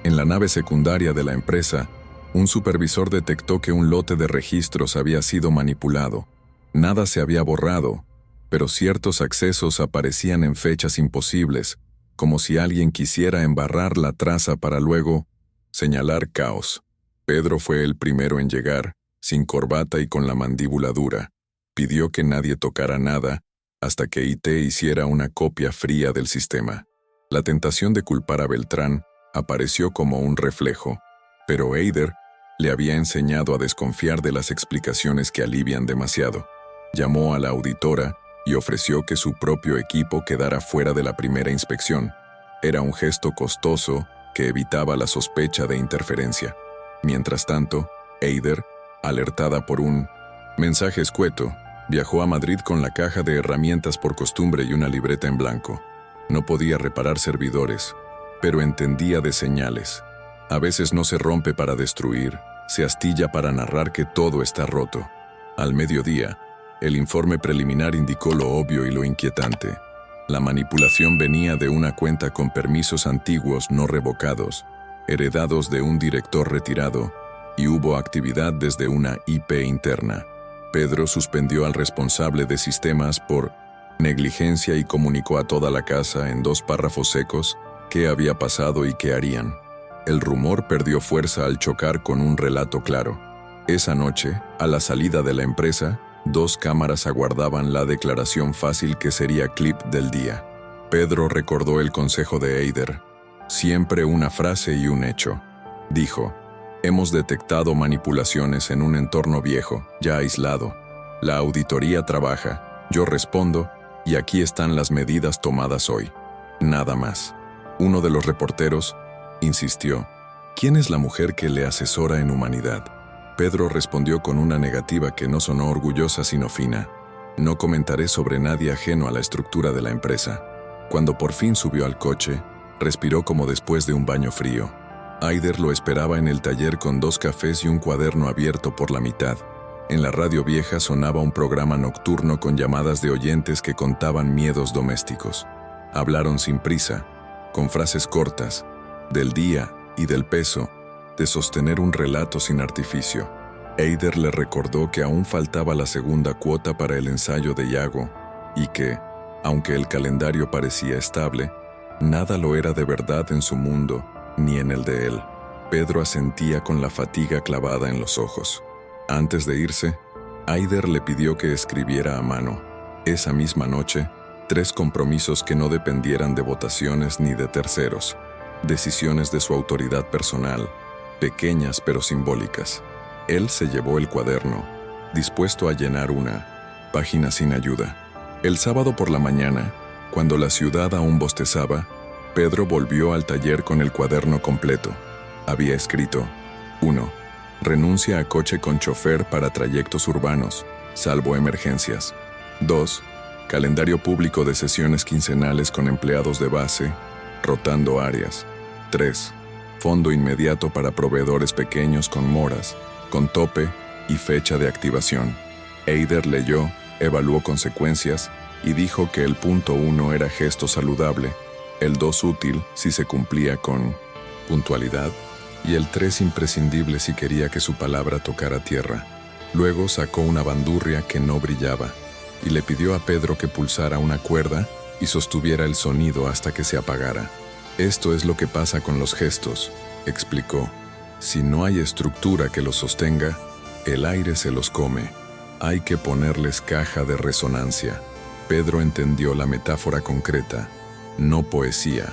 En la nave secundaria de la empresa, un supervisor detectó que un lote de registros había sido manipulado. Nada se había borrado, pero ciertos accesos aparecían en fechas imposibles, como si alguien quisiera embarrar la traza para luego señalar caos. Pedro fue el primero en llegar, sin corbata y con la mandíbula dura. Pidió que nadie tocara nada hasta que IT hiciera una copia fría del sistema. La tentación de culpar a Beltrán apareció como un reflejo, pero Eider le había enseñado a desconfiar de las explicaciones que alivian demasiado. Llamó a la auditora y ofreció que su propio equipo quedara fuera de la primera inspección. Era un gesto costoso que evitaba la sospecha de interferencia. Mientras tanto, Eider, alertada por un mensaje escueto, Viajó a Madrid con la caja de herramientas por costumbre y una libreta en blanco. No podía reparar servidores, pero entendía de señales. A veces no se rompe para destruir, se astilla para narrar que todo está roto. Al mediodía, el informe preliminar indicó lo obvio y lo inquietante. La manipulación venía de una cuenta con permisos antiguos no revocados, heredados de un director retirado, y hubo actividad desde una IP interna. Pedro suspendió al responsable de sistemas por negligencia y comunicó a toda la casa en 2 párrafos secos qué había pasado y qué harían. El rumor perdió fuerza al chocar con un relato claro. Esa noche, a la salida de la empresa, 2 cámaras aguardaban la declaración fácil que sería clip del día. Pedro recordó el consejo de Eider. Siempre una frase y un hecho. Dijo: hemos detectado manipulaciones en un entorno viejo, ya aislado. La auditoría trabaja, yo respondo, y aquí están las medidas tomadas hoy. Nada más. Uno de los reporteros insistió: ¿quién es la mujer que le asesora en humanidad? Pedro respondió con una negativa que no sonó orgullosa sino fina. No comentaré sobre nadie ajeno a la estructura de la empresa. Cuando por fin subió al coche, respiró como después de un baño frío. Eider lo esperaba en el taller con 2 cafés y un cuaderno abierto por la mitad. En la radio vieja sonaba un programa nocturno con llamadas de oyentes que contaban miedos domésticos. Hablaron sin prisa, con frases cortas, del día y del peso, de sostener un relato sin artificio. Eider le recordó que aún faltaba la segunda cuota para el ensayo de Iago, y que, aunque el calendario parecía estable, nada lo era de verdad en su mundo, ni en el de él. Pedro asentía con la fatiga clavada en los ojos. Antes de irse, Eider le pidió que escribiera a mano, esa misma noche, 3 compromisos que no dependieran de votaciones ni de terceros, decisiones de su autoridad personal, pequeñas pero simbólicas. Él se llevó el cuaderno, dispuesto a llenar una página sin ayuda. El sábado por la mañana, cuando la ciudad aún bostezaba, Pedro volvió al taller con el cuaderno completo. Había escrito: 1. Renuncia a coche con chofer para trayectos urbanos, salvo emergencias. 2. Calendario público de sesiones quincenales con empleados de base, rotando áreas. 3. Fondo inmediato para proveedores pequeños con moras, con tope y fecha de activación. Eider leyó, evaluó consecuencias y dijo que el punto 1 era gesto saludable, el 2 útil si se cumplía con puntualidad y el 3 imprescindible si quería que su palabra tocara tierra. Luego sacó una bandurria que no brillaba y le pidió a Pedro que pulsara una cuerda y sostuviera el sonido hasta que se apagara. Esto es lo que pasa con los gestos, explicó. Si no hay estructura que los sostenga, el aire se los come. Hay que ponerles caja de resonancia. Pedro entendió la metáfora concreta, no poesía,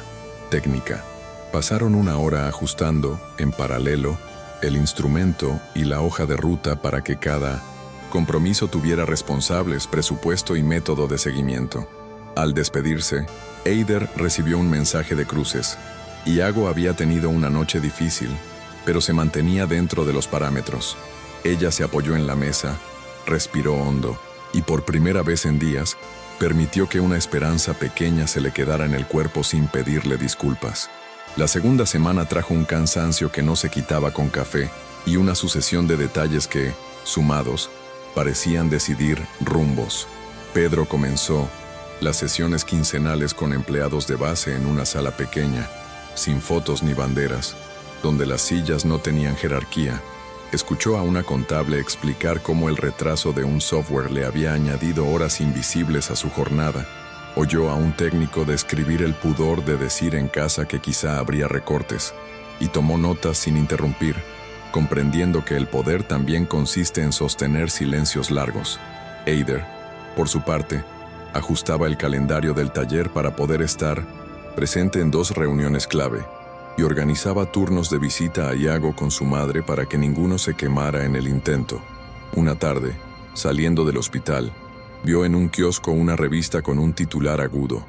técnica. Pasaron 1 hora ajustando, en paralelo, el instrumento y la hoja de ruta para que cada compromiso tuviera responsables, presupuesto y método de seguimiento. Al despedirse, Eider recibió un mensaje de Cruces. Iago había tenido una noche difícil, pero se mantenía dentro de los parámetros. Ella se apoyó en la mesa, respiró hondo y por primera vez en días permitió que una esperanza pequeña se le quedara en el cuerpo sin pedirle disculpas. La segunda semana trajo un cansancio que no se quitaba con café y una sucesión de detalles que, sumados, parecían decidir rumbos. Pedro comenzó las sesiones quincenales con empleados de base en una sala pequeña, sin fotos ni banderas, donde las sillas no tenían jerarquía. Escuchó a una contable explicar cómo el retraso de un software le había añadido horas invisibles a su jornada. Oyó a un técnico describir el pudor de decir en casa que quizá habría recortes, y tomó notas sin interrumpir, comprendiendo que el poder también consiste en sostener silencios largos. Eider, por su parte, ajustaba el calendario del taller para poder estar presente en 2 reuniones clave, y organizaba turnos de visita a Iago con su madre para que ninguno se quemara en el intento. Una tarde, saliendo del hospital, vio en un kiosco una revista con un titular agudo,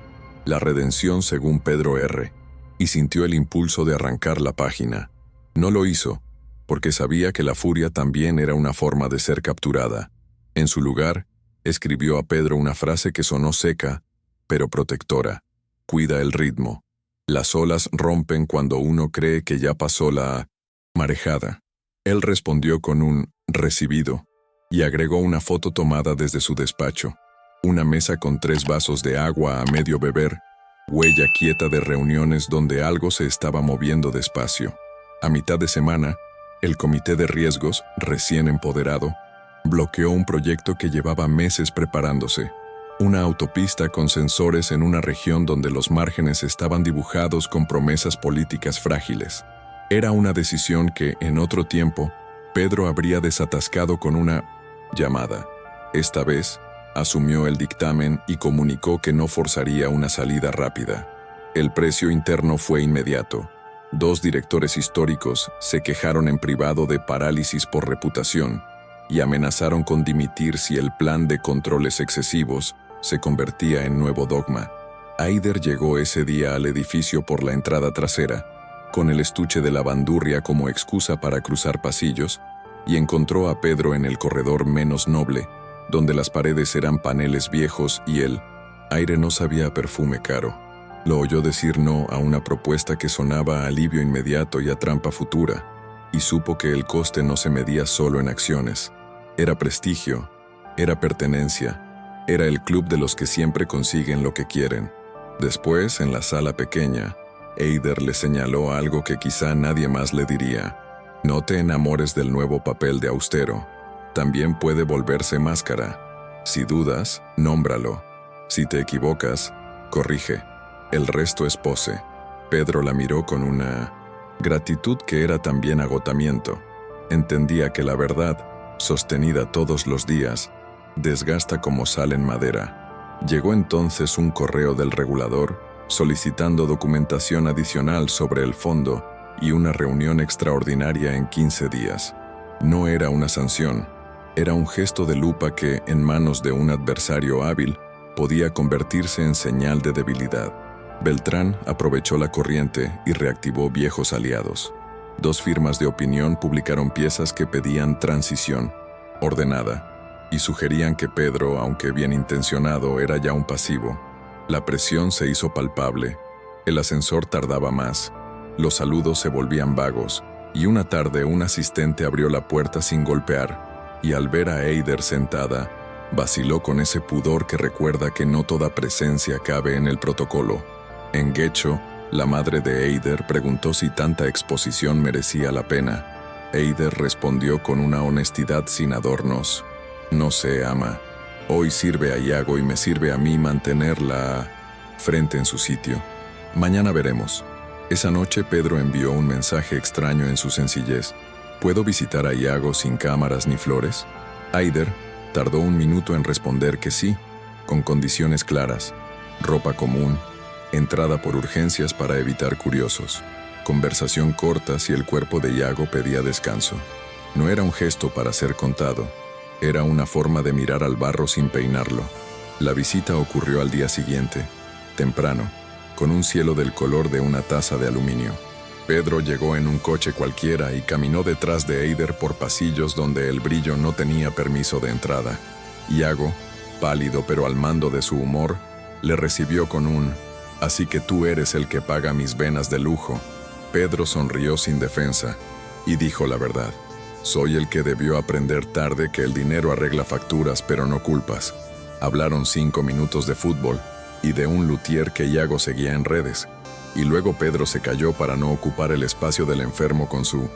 La redención según Pedro R., y sintió el impulso de arrancar la página. No lo hizo, porque sabía que la furia también era una forma de ser capturada. En su lugar, Escribió a Pedro una frase que sonó seca, pero protectora. Cuida el ritmo. Las olas rompen cuando uno cree que ya pasó la marejada. Él respondió con un recibido y agregó una foto tomada desde su despacho. Una mesa con 3 vasos de agua a medio beber, huella quieta de reuniones donde algo se estaba moviendo despacio. A mitad de semana, el comité de riesgos, recién empoderado, bloqueó un proyecto que llevaba meses preparándose. Una autopista con sensores en una región donde los márgenes estaban dibujados con promesas políticas frágiles. Era una decisión que, en otro tiempo, Pedro habría desatascado con una llamada. Esta vez, asumió el dictamen y comunicó que no forzaría una salida rápida. El precio interno fue inmediato. 2 directores históricos se quejaron en privado de parálisis por reputación y amenazaron con dimitir si el plan de controles excesivos se convertía en nuevo dogma. Eider llegó ese día al edificio por la entrada trasera, con el estuche de la bandurria como excusa para cruzar pasillos, y encontró a Pedro en el corredor menos noble, donde las paredes eran paneles viejos y el aire no sabía a perfume caro. Lo oyó decir no a una propuesta que sonaba a alivio inmediato y a trampa futura, y supo que el coste no se medía solo en acciones. Era prestigio, era pertenencia, era el club de los que siempre consiguen lo que quieren. Después, en la sala pequeña, Eider le señaló algo que quizá nadie más le diría. No te enamores del nuevo papel de austero. También puede volverse máscara. Si dudas, nómbralo. Si te equivocas, corrige. El resto es pose. Pedro la miró con una gratitud que era también agotamiento. Entendía que la verdad, sostenida todos los días, desgasta como sal en madera. Llegó entonces un correo del regulador solicitando documentación adicional sobre el fondo y una reunión extraordinaria en 15 días. No era una sanción, era un gesto de lupa que, en manos de un adversario hábil, podía convertirse en señal de debilidad. Beltrán aprovechó la corriente y reactivó viejos aliados. 2 firmas de opinión publicaron piezas que pedían transición ordenada y sugerían que Pedro, aunque bien intencionado, era ya un pasivo. La presión se hizo palpable, el ascensor tardaba más, los saludos se volvían vagos, y una tarde un asistente abrió la puerta sin golpear, y al ver a Eider sentada, vaciló con ese pudor que recuerda que no toda presencia cabe en el protocolo. En Guecho, la madre de Eider preguntó si tanta exposición merecía la pena. Eider respondió con una honestidad sin adornos. No sé, ama. Hoy sirve a Iago y me sirve a mí mantener la frente en su sitio. Mañana veremos. Esa noche Pedro envió un mensaje extraño en su sencillez. ¿Puedo visitar a Iago sin cámaras ni flores? Eider tardó 1 minuto en responder que sí, con condiciones claras. Ropa común, entrada por urgencias para evitar curiosos, conversación corta si el cuerpo de Iago pedía descanso. No era un gesto para ser contado. Era una forma de mirar al barro sin peinarlo. La visita ocurrió al día siguiente, temprano, con un cielo del color de una taza de aluminio. Pedro llegó en un coche cualquiera y caminó detrás de Eider por pasillos donde el brillo no tenía permiso de entrada. Iago, pálido pero al mando de su humor, le recibió con un «Así que tú eres el que paga mis venas de lujo». Pedro sonrió sin defensa y dijo la verdad. Soy el que debió aprender tarde que el dinero arregla facturas pero no culpas. Hablaron 5 minutos de fútbol y de un luthier que Iago seguía en redes. Y luego Pedro se calló para no ocupar el espacio del enfermo con su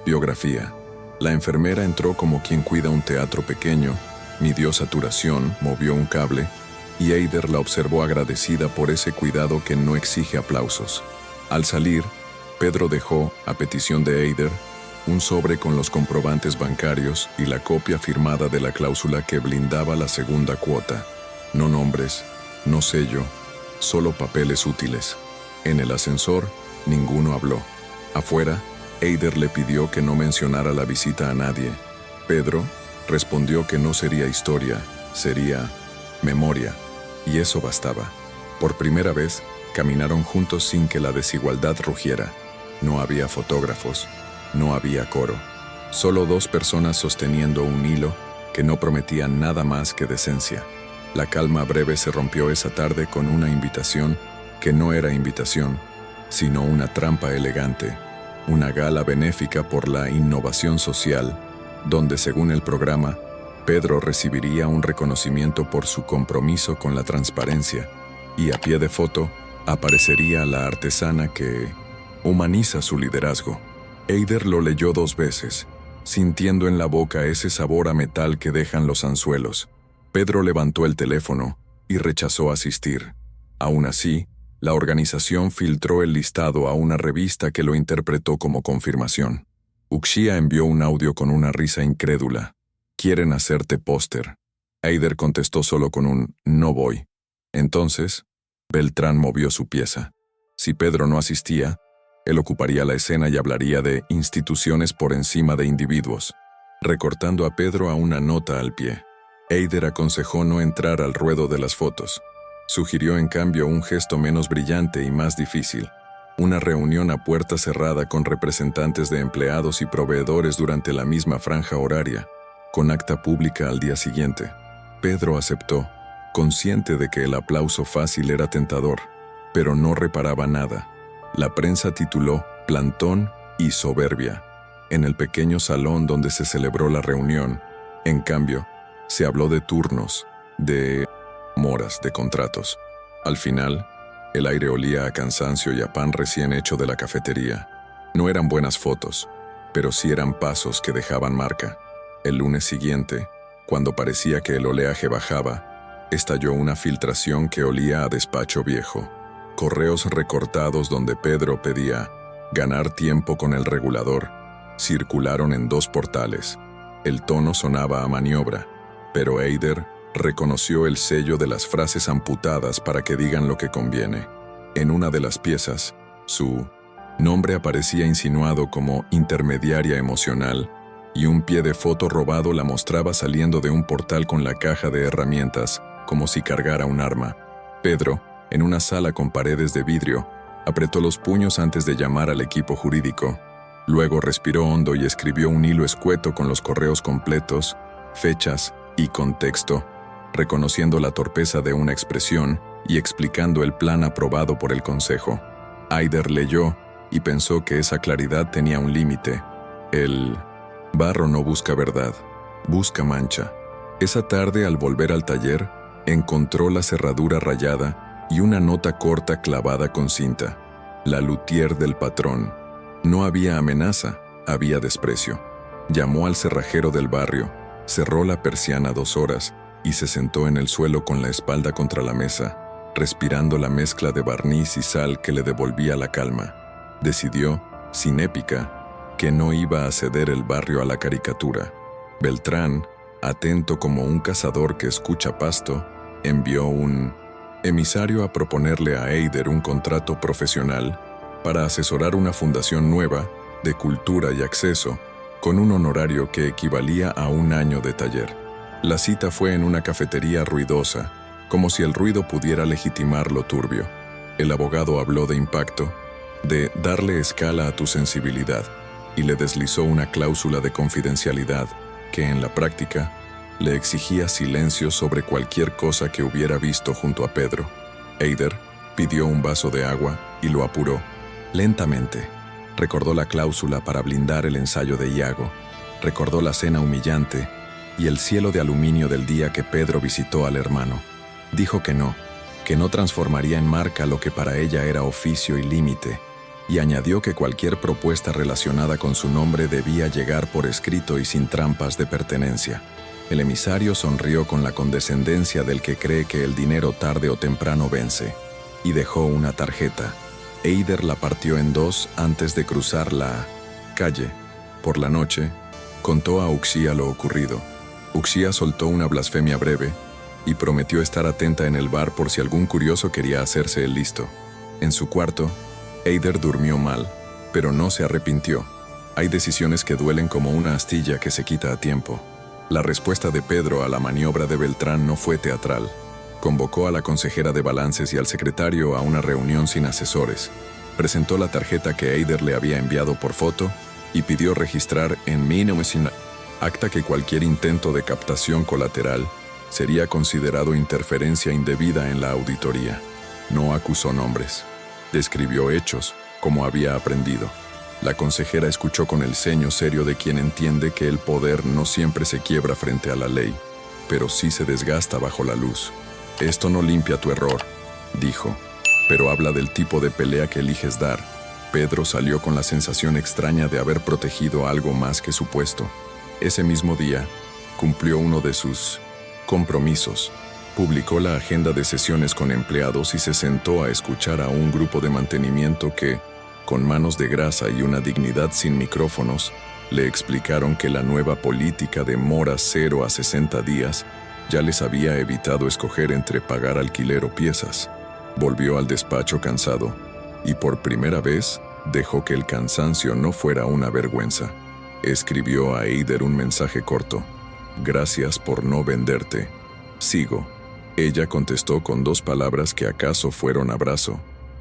biografía. La enfermera entró como quien cuida un teatro pequeño, midió saturación, movió un cable, y Eider la observó agradecida por ese cuidado que no exige aplausos. Al salir, Pedro dejó, a petición de Eider, un sobre con los comprobantes bancarios y la copia firmada de la cláusula que blindaba la segunda cuota. No nombres, no sello, solo papeles útiles. En el ascensor, ninguno habló. Afuera, Eider le pidió que no mencionara la visita a nadie. Pedro respondió que no sería historia, sería memoria, y eso bastaba. Por primera vez, caminaron juntos sin que la desigualdad rugiera. No había fotógrafos, no había coro. Solo 2 personas sosteniendo un hilo, que no prometía nada más que decencia. La calma breve se rompió esa tarde con una invitación que no era invitación, sino una trampa elegante, una gala benéfica por la innovación social, donde, según el programa, Pedro recibiría un reconocimiento por su compromiso con la transparencia, y a pie de foto aparecería la artesana que humaniza su liderazgo. Eider lo leyó 2 veces, sintiendo en la boca ese sabor a metal que dejan los anzuelos. Pedro levantó el teléfono y rechazó asistir. Aún así, la organización filtró el listado a una revista que lo interpretó como confirmación. Uxía envió un audio con una risa incrédula. «Quieren hacerte póster». Eider contestó solo con un «no voy». Entonces, Beltrán movió su pieza. Si Pedro no asistía, él ocuparía la escena y hablaría de instituciones por encima de individuos, recortando a Pedro a una nota al pie. Eider aconsejó no entrar al ruedo de las fotos. Sugirió en cambio un gesto menos brillante y más difícil, una reunión a puerta cerrada con representantes de empleados y proveedores durante la misma franja horaria, con acta pública al día siguiente. Pedro aceptó, consciente de que el aplauso fácil era tentador, pero no reparaba nada. La prensa tituló «Plantón y soberbia» en el pequeño salón donde se celebró la reunión. En cambio, se habló de turnos, de moras, de contratos. Al final, el aire olía a cansancio y a pan recién hecho de la cafetería. No eran buenas fotos, pero sí eran pasos que dejaban marca. El lunes siguiente, cuando parecía que el oleaje bajaba, estalló una filtración que olía a despacho viejo. Correos recortados donde Pedro pedía ganar tiempo con el regulador circularon en 2 portales. El tono sonaba a maniobra, pero Eider reconoció el sello de las frases amputadas para que digan lo que conviene. En una de las piezas, su nombre aparecía insinuado como intermediaria emocional, y un pie de foto robado la mostraba saliendo de un portal con la caja de herramientas, como si cargara un arma. Pedro, en una sala con paredes de vidrio, apretó los puños antes de llamar al equipo jurídico. Luego respiró hondo y escribió un hilo escueto con los correos completos, fechas y contexto, reconociendo la torpeza de una expresión y explicando el plan aprobado por el consejo. Eider leyó y pensó que esa claridad tenía un límite. El barro no busca verdad, busca mancha. Esa tarde, al volver al taller, encontró la cerradura rayada y una nota corta clavada con cinta. La luthier del patrón. No había amenaza, había desprecio. Llamó al cerrajero del barrio, cerró la persiana 2 horas y se sentó en el suelo con la espalda contra la mesa, respirando la mezcla de barniz y sal que le devolvía la calma. Decidió, sin épica, que no iba a ceder el barrio a la caricatura. Beltrán, atento como un cazador que escucha pasto, envió un emisario a proponerle a Eider un contrato profesional para asesorar una fundación nueva de cultura y acceso, con un honorario que equivalía a 1 año de taller. La cita fue en una cafetería ruidosa, como si el ruido pudiera legitimar lo turbio. El abogado habló de impacto, de darle escala a tu sensibilidad, y le deslizó una cláusula de confidencialidad que, en la práctica, le exigía silencio sobre cualquier cosa que hubiera visto junto a Pedro. Eider pidió un vaso de agua y lo apuró. Lentamente, recordó la cláusula para blindar el ensayo de Iago, recordó la cena humillante y el cielo de aluminio del día que Pedro visitó al hermano. Dijo que no transformaría en marca lo que para ella era oficio y límite, y añadió que cualquier propuesta relacionada con su nombre debía llegar por escrito y sin trampas de pertenencia. El emisario sonrió con la condescendencia del que cree que el dinero tarde o temprano vence, y dejó una tarjeta. Eider la partió en 2 antes de cruzar la calle. Por la noche, contó a Uxía lo ocurrido. Uxía soltó una blasfemia breve y prometió estar atenta en el bar por si algún curioso quería hacerse el listo. En su cuarto, Eider durmió mal, pero no se arrepintió. Hay decisiones que duelen como una astilla que se quita a tiempo. La respuesta de Pedro a la maniobra de Beltrán no fue teatral. Convocó a la consejera de balances y al secretario a una reunión sin asesores. Presentó la tarjeta que Eider le había enviado por foto y pidió registrar en acta que cualquier intento de captación colateral sería considerado interferencia indebida en la auditoría. No acusó nombres. Describió hechos, como había aprendido. La consejera escuchó con el ceño serio de quien entiende que el poder no siempre se quiebra frente a la ley, pero sí se desgasta bajo la luz. Esto no limpia tu error, dijo, pero habla del tipo de pelea que eliges dar. Pedro salió con la sensación extraña de haber protegido algo más que su puesto. Ese mismo día, cumplió uno de sus compromisos. Publicó la agenda de sesiones con empleados y se sentó a escuchar a un grupo de mantenimiento que, con manos de grasa y una dignidad sin micrófonos, le explicaron que la nueva política de mora 0 a 60 días ya les había evitado escoger entre pagar alquiler o piezas. Volvió al despacho cansado y por primera vez dejó que el cansancio no fuera una vergüenza. Escribió a Eider un mensaje corto. «Gracias por no venderte. Sigo». Ella contestó con 2 palabras que acaso fueron abrazo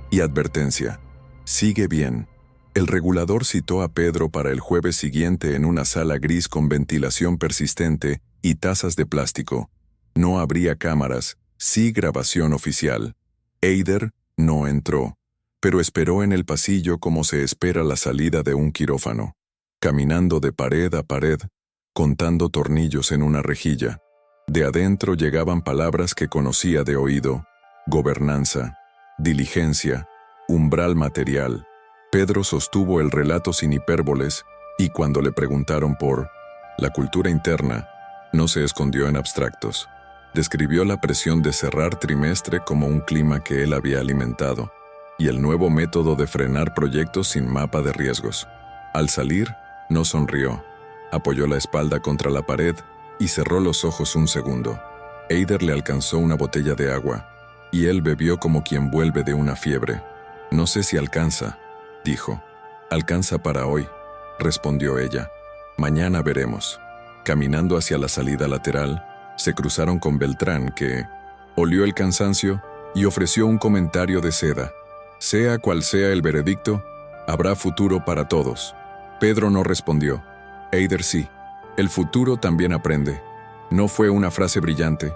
y advertencia. «Sigue bien». El regulador citó a Pedro para el jueves siguiente en una sala gris con ventilación persistente y tazas de plástico. No habría cámaras, sí grabación oficial. Eider no entró, pero esperó en el pasillo como se espera la salida de un quirófano, caminando de pared a pared, contando tornillos en una rejilla. De adentro llegaban palabras que conocía de oído: gobernanza, diligencia, umbral material. Pedro sostuvo el relato sin hipérboles y cuando le preguntaron por la cultura interna, no se escondió en abstractos. Describió la presión de cerrar trimestre como un clima que él había alimentado y el nuevo método de frenar proyectos sin mapa de riesgos. Al salir, no sonrió, apoyó la espalda contra la pared y cerró los ojos un segundo. Eider le alcanzó una botella de agua y él bebió como quien vuelve de una fiebre. «No sé si alcanza», dijo. «Alcanza para hoy», respondió ella. «Mañana veremos». Caminando hacia la salida lateral, se cruzaron con Beltrán, que olió el cansancio y ofreció un comentario de seda. «Sea cual sea el veredicto, habrá futuro para todos». Pedro no respondió. Eider sí. «El futuro también aprende». No fue una frase brillante.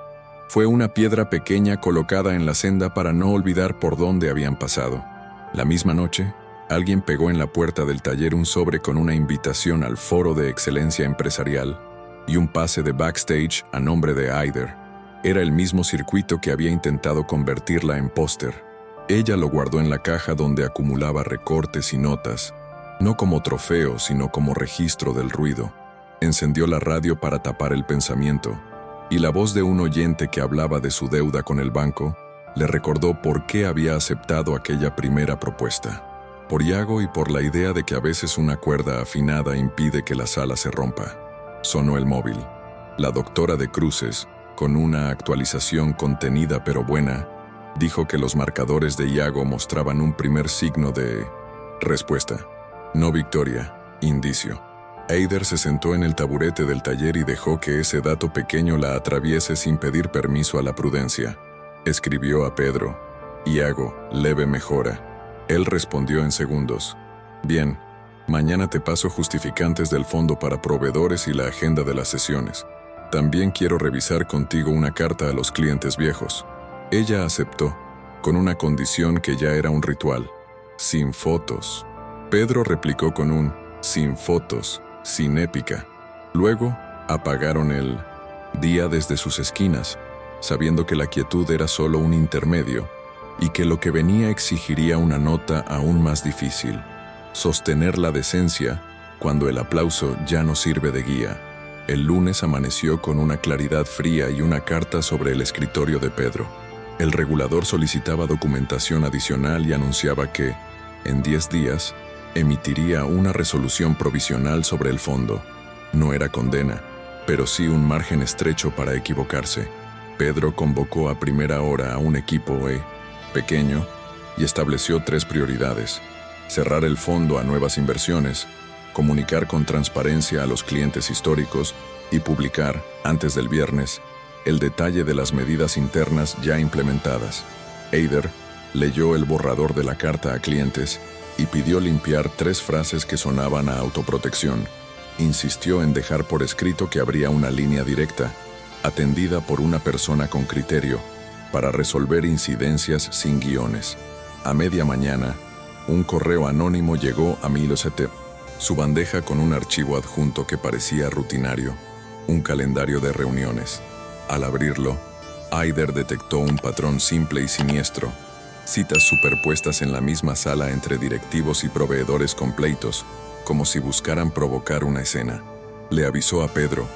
Fue una piedra pequeña colocada en la senda para no olvidar por dónde habían pasado. La misma noche, alguien pegó en la puerta del taller un sobre con una invitación al Foro de Excelencia Empresarial y un pase de backstage a nombre de Eider. Era el mismo circuito que había intentado convertirla en póster. Ella lo guardó en la caja donde acumulaba recortes y notas, no como trofeo, sino como registro del ruido. Encendió la radio para tapar el pensamiento, y la voz de un oyente que hablaba de su deuda con el banco le recordó por qué había aceptado aquella primera propuesta. Por Iago y por la idea de que a veces una cuerda afinada impide que la sala se rompa. Sonó el móvil. La doctora de cruces, con una actualización contenida pero buena, dijo que los marcadores de Iago mostraban un primer signo de respuesta. No victoria, indicio. Eider se sentó en el taburete del taller y dejó que ese dato pequeño la atraviese sin pedir permiso a la prudencia. Escribió a Pedro. «Iago, leve mejora». Él respondió en segundos. «Bien, mañana te paso justificantes del fondo para proveedores y la agenda de las sesiones. También quiero revisar contigo una carta a los clientes viejos». Ella aceptó, con una condición que ya era un ritual: sin fotos. Pedro replicó con un «sin fotos, sin épica». Luego, apagaron el día desde sus esquinas, sabiendo que la quietud era solo un intermedio y que lo que venía exigiría una nota aún más difícil: sostener la decencia cuando el aplauso ya no sirve de guía. El lunes amaneció con una claridad fría y una carta sobre el escritorio de Pedro. El regulador solicitaba documentación adicional y anunciaba que, en 10 días, emitiría una resolución provisional sobre el fondo. No era condena, pero sí un margen estrecho para equivocarse. Pedro convocó a primera hora a un equipo pequeño y estableció 3 prioridades: cerrar el fondo a nuevas inversiones, comunicar con transparencia a los clientes históricos y publicar, antes del viernes, el detalle de las medidas internas ya implementadas. Eider leyó el borrador de la carta a clientes y pidió limpiar 3 frases que sonaban a autoprotección. Insistió en dejar por escrito que habría una línea directa, atendida por una persona con criterio, para resolver incidencias sin guiones. A media mañana, un correo anónimo llegó a Miloseter, su bandeja con un archivo adjunto que parecía rutinario, un calendario de reuniones. Al abrirlo, Aider detectó un patrón simple y siniestro, citas superpuestas en la misma sala entre directivos y proveedores completos, como si buscaran provocar una escena. Le avisó a Pedro.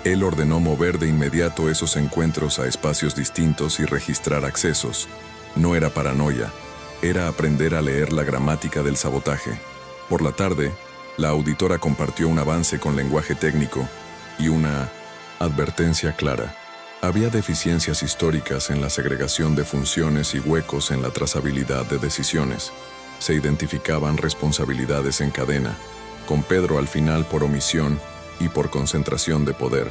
Él ordenó mover de inmediato esos encuentros a espacios distintos y registrar accesos. No era paranoia, era aprender a leer la gramática del sabotaje. Por la tarde, la auditora compartió un avance con lenguaje técnico y una advertencia clara. Había deficiencias históricas en la segregación de funciones y huecos en la trazabilidad de decisiones. Se identificaban responsabilidades en cadena, con Pedro al final por omisión y por concentración de poder.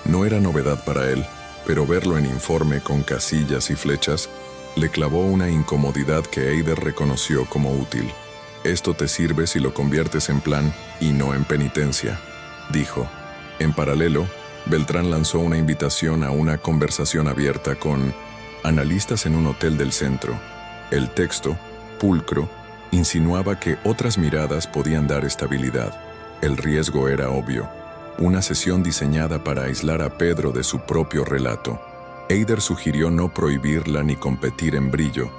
No era novedad para él, pero verlo en informe con casillas y flechas le clavó una incomodidad que Eider reconoció como útil. «Esto te sirve si lo conviertes en plan y no en penitencia», dijo. En paralelo, Beltrán lanzó una invitación a una conversación abierta con analistas en un hotel del centro. El texto, pulcro, insinuaba que otras miradas podían dar estabilidad. El riesgo era obvio. Una sesión diseñada para aislar a Pedro de su propio relato. Eider sugirió no prohibirla ni competir en brillo.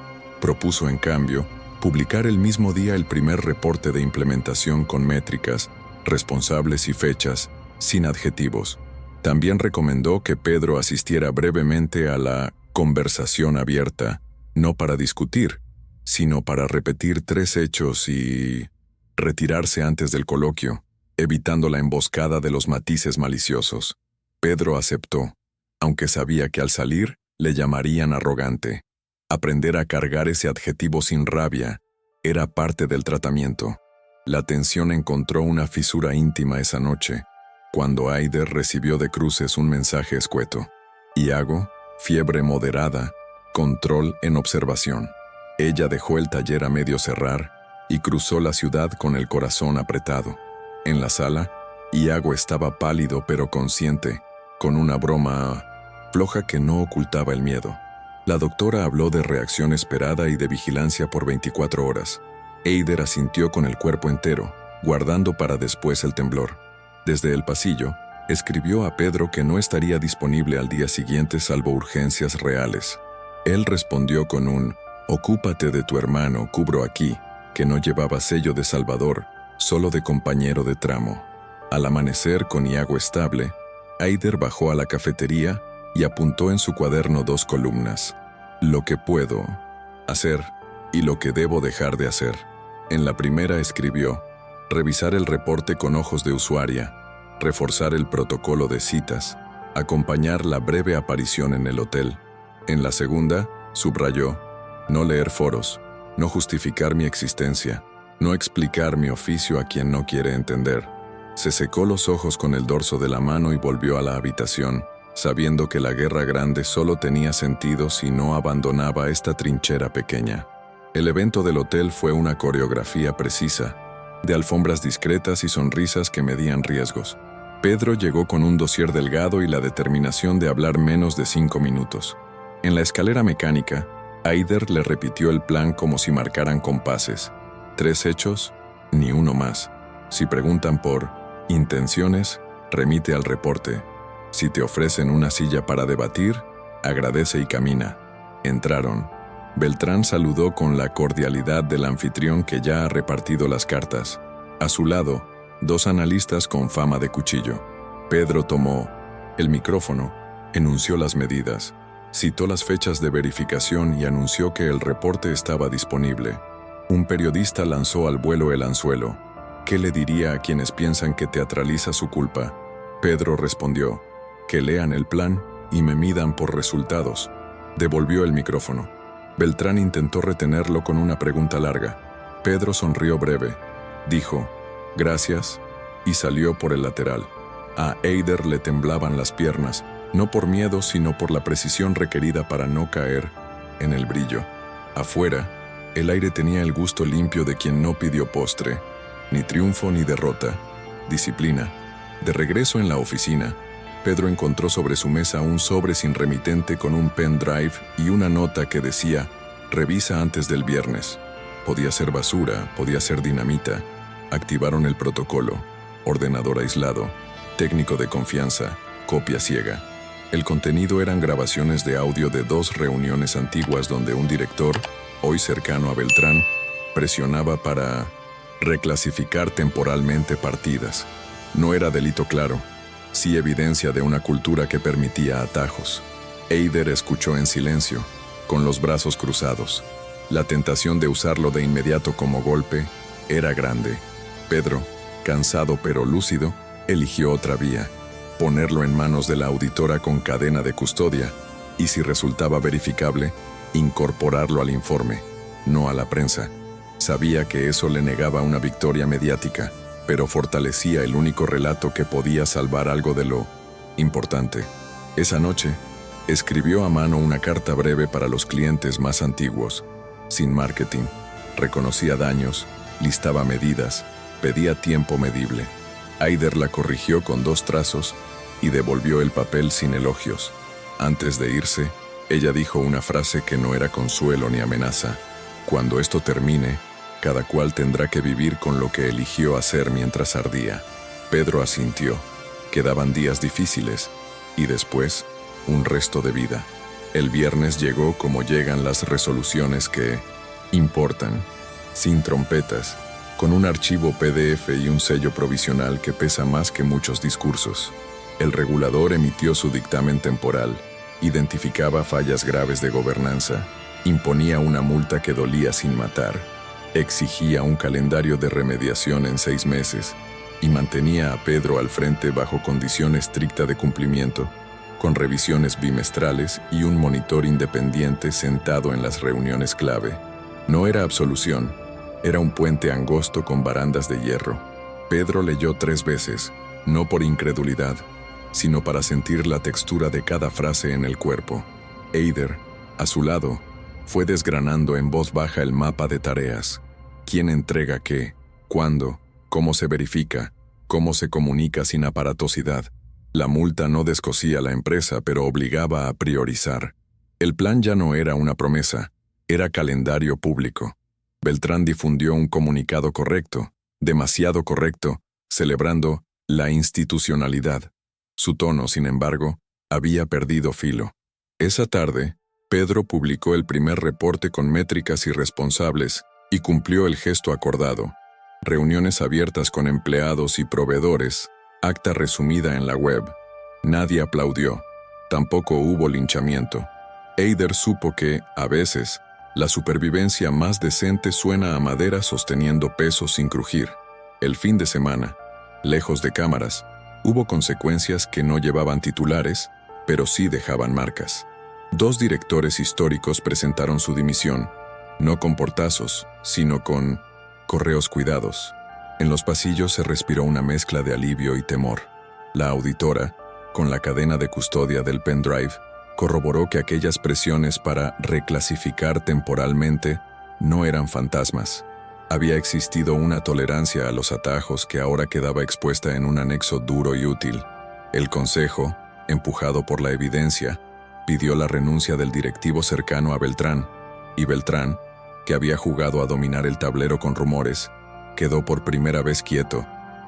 Propuso, en cambio, publicar el mismo día el primer reporte de implementación con métricas, responsables y fechas, sin adjetivos. También recomendó que Pedro asistiera brevemente a la conversación abierta, no para discutir, sino para repetir 3 hechos y retirarse antes del coloquio, evitando la emboscada de los matices maliciosos. Pedro aceptó, aunque sabía que al salir le llamarían arrogante. Aprender a cargar ese adjetivo sin rabia era parte del tratamiento. La tensión encontró una fisura íntima esa noche, cuando Aider recibió de Cruces un mensaje escueto. Iago, fiebre moderada, control en observación. Ella dejó el taller a medio cerrar y cruzó la ciudad con el corazón apretado. En la sala, Iago estaba pálido pero consciente, con una broma floja que no ocultaba el miedo. La doctora habló de reacción esperada y de vigilancia por 24 horas. Eider asintió con el cuerpo entero, guardando para después el temblor. Desde el pasillo, escribió a Pedro que no estaría disponible al día siguiente salvo urgencias reales. Él respondió con un «Ocúpate de tu hermano, cubro aquí», que no llevaba sello de salvador, solo de compañero de tramo. Al amanecer, con Iago estable, Eider bajó a la cafetería y apuntó en su cuaderno 2 columnas: lo que puedo hacer y lo que debo dejar de hacer. En la primera escribió: revisar el reporte con ojos de usuaria, reforzar el protocolo de citas, acompañar la breve aparición en el hotel. En la segunda, subrayó: no leer foros, no justificar mi existencia, no explicar mi oficio a quien no quiere entender. Se secó los ojos con el dorso de la mano y volvió a la habitación, sabiendo que la guerra grande solo tenía sentido si no abandonaba esta trinchera pequeña. El evento del hotel fue una coreografía precisa, de alfombras discretas y sonrisas que medían riesgos. Pedro llegó con un dossier delgado y la determinación de hablar menos de 5 minutos. En la escalera mecánica, Aider le repitió el plan como si marcaran compases. 3 hechos, ni uno más. Si preguntan por intenciones, remite al reporte. Si te ofrecen una silla para debatir, agradece y camina. Entraron. Beltrán saludó con la cordialidad del anfitrión que ya ha repartido las cartas. A su lado, 2 analistas con fama de cuchillo. Pedro tomó el micrófono, enunció las medidas, citó las fechas de verificación y anunció que el reporte estaba disponible. Un periodista lanzó al vuelo el anzuelo. ¿Qué le diría a quienes piensan que teatraliza su culpa? Pedro respondió: que lean el plan y me midan por resultados. Devolvió el micrófono. Beltrán intentó retenerlo con una pregunta larga. Pedro sonrió breve. Dijo: gracias, y salió por el lateral. A Eider le temblaban las piernas, no por miedo sino por la precisión requerida para no caer en el brillo. Afuera, el aire tenía el gusto limpio de quien no pidió postre, ni triunfo ni derrota, disciplina. De regreso en la oficina, Pedro encontró sobre su mesa un sobre sin remitente con un pendrive y una nota que decía: revisa antes del viernes. Podía ser basura, podía ser dinamita. Activaron el protocolo: ordenador aislado, técnico de confianza, copia ciega. El contenido eran grabaciones de audio de 2 reuniones antiguas donde un director, hoy cercano a Beltrán, presionaba para reclasificar temporalmente partidas. No era delito claro, sí evidencia de una cultura que permitía atajos. Eider escuchó en silencio, con los brazos cruzados. La tentación de usarlo de inmediato como golpe era grande. Pedro, cansado pero lúcido, eligió otra vía: ponerlo en manos de la auditora con cadena de custodia, y si resultaba verificable, incorporarlo al informe, no a la prensa. Sabía que eso le negaba una victoria mediática, pero fortalecía el único relato que podía salvar algo de lo importante. Esa noche, escribió a mano una carta breve para los clientes más antiguos, sin marketing. Reconocía daños, listaba medidas, pedía tiempo medible. Eider la corrigió con 2 trazos y devolvió el papel sin elogios. Antes de irse, ella dijo una frase que no era consuelo ni amenaza: cuando esto termine, cada cual tendrá que vivir con lo que eligió hacer mientras ardía. Pedro asintió. Quedaban días difíciles, y después, un resto de vida. El viernes llegó como llegan las resoluciones que importan, sin trompetas, con un archivo PDF y un sello provisional que pesa más que muchos discursos. El regulador emitió su dictamen temporal, identificaba fallas graves de gobernanza, imponía una multa que dolía sin matar, exigía un calendario de remediación en 6 meses y mantenía a Pedro al frente bajo condición estricta de cumplimiento, con revisiones bimestrales y un monitor independiente sentado en las reuniones clave. No era absolución, era un puente angosto con barandas de hierro. Pedro leyó 3 veces, no por incredulidad, sino para sentir la textura de cada frase en el cuerpo. Eider, a su lado, fue desgranando en voz baja el mapa de tareas. ¿Quién entrega qué? ¿Cuándo? ¿Cómo se verifica? ¿Cómo se comunica sin aparatosidad? La multa no descosía la empresa, pero obligaba a priorizar. El plan ya no era una promesa, era calendario público. Beltrán difundió un comunicado correcto, demasiado correcto, celebrando la institucionalidad. Su tono, sin embargo, había perdido filo. Esa tarde, Pedro publicó el primer reporte con métricas y responsables y cumplió el gesto acordado. Reuniones abiertas con empleados y proveedores, acta resumida en la web. Nadie aplaudió, tampoco hubo linchamiento. Eider supo que, a veces, la supervivencia más decente suena a madera sosteniendo pesos sin crujir. El fin de semana, lejos de cámaras, hubo consecuencias que no llevaban titulares, pero sí dejaban marcas. 2 directores históricos presentaron su dimisión, no con portazos, sino con correos cuidados. En los pasillos se respiró una mezcla de alivio y temor. La auditora, con la cadena de custodia del pendrive, corroboró que aquellas presiones para reclasificar temporalmente no eran fantasmas. Había existido una tolerancia a los atajos que ahora quedaba expuesta en un anexo duro y útil. El consejo, empujado por la evidencia, pidió la renuncia del directivo cercano a Beltrán, y Beltrán, que había jugado a dominar el tablero con rumores, quedó por primera vez quieto,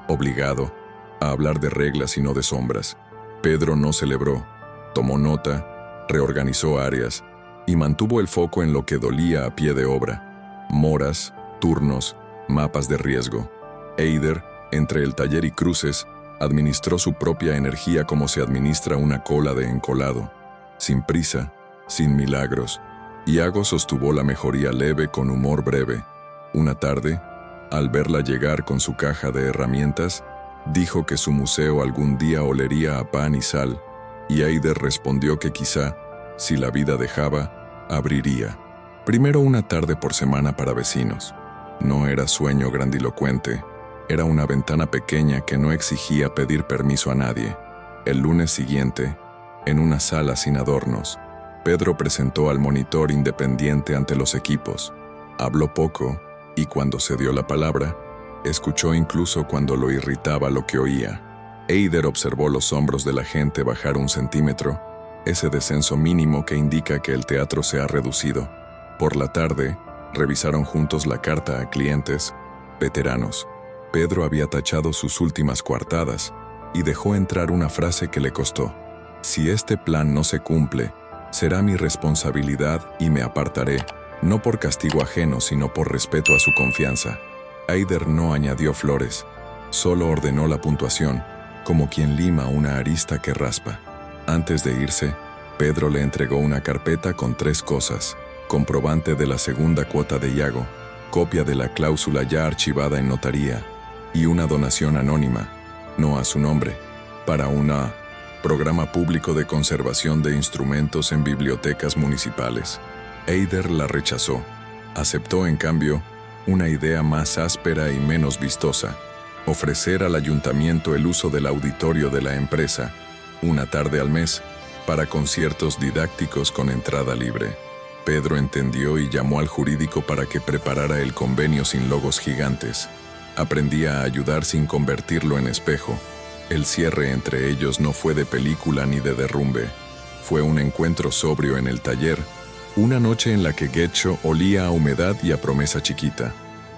obligado a hablar de reglas y no de sombras. Pedro no celebró, tomó nota, reorganizó áreas y mantuvo el foco en lo que dolía a pie de obra: moras, turnos, mapas de riesgo. Eider, entre el taller y cruces, administró su propia energía como se administra una cola de encolado, sin prisa, sin milagros. Iago sostuvo la mejoría leve con humor breve. Una tarde, al verla llegar con su caja de herramientas, dijo que su museo algún día olería a pan y sal, y Eider respondió que quizá, si la vida dejaba, abriría. Primero una tarde por semana para vecinos. No era sueño grandilocuente, era una ventana pequeña que no exigía pedir permiso a nadie. El lunes siguiente, en una sala sin adornos, Pedro presentó al monitor independiente ante los equipos. Habló poco, y cuando se dio la palabra, escuchó incluso cuando lo irritaba lo que oía. Eider observó los hombros de la gente bajar 1 centímetro, ese descenso mínimo que indica que el teatro se ha reducido. Por la tarde, revisaron juntos la carta a clientes veteranos. Pedro había tachado sus últimas coartadas y dejó entrar una frase que le costó: si este plan no se cumple, será mi responsabilidad y me apartaré, no por castigo ajeno, sino por respeto a su confianza. Eider no añadió flores, solo ordenó la puntuación, como quien lima una arista que raspa. Antes de irse, Pedro le entregó una carpeta con 3 cosas: comprobante de la segunda cuota de Iago, copia de la cláusula ya archivada en notaría, y una donación anónima, no a su nombre, para un programa público de conservación de instrumentos en bibliotecas municipales. Eider la rechazó. Aceptó, en cambio, una idea más áspera y menos vistosa: ofrecer al ayuntamiento el uso del auditorio de la empresa, una tarde al mes, para conciertos didácticos con entrada libre. Pedro entendió y llamó al jurídico para que preparara el convenio sin logos gigantes. Aprendía a ayudar sin convertirlo en espejo. El cierre entre ellos no fue de película ni de derrumbe. Fue un encuentro sobrio en el taller, una noche en la que Getcho olía a humedad y a promesa chiquita.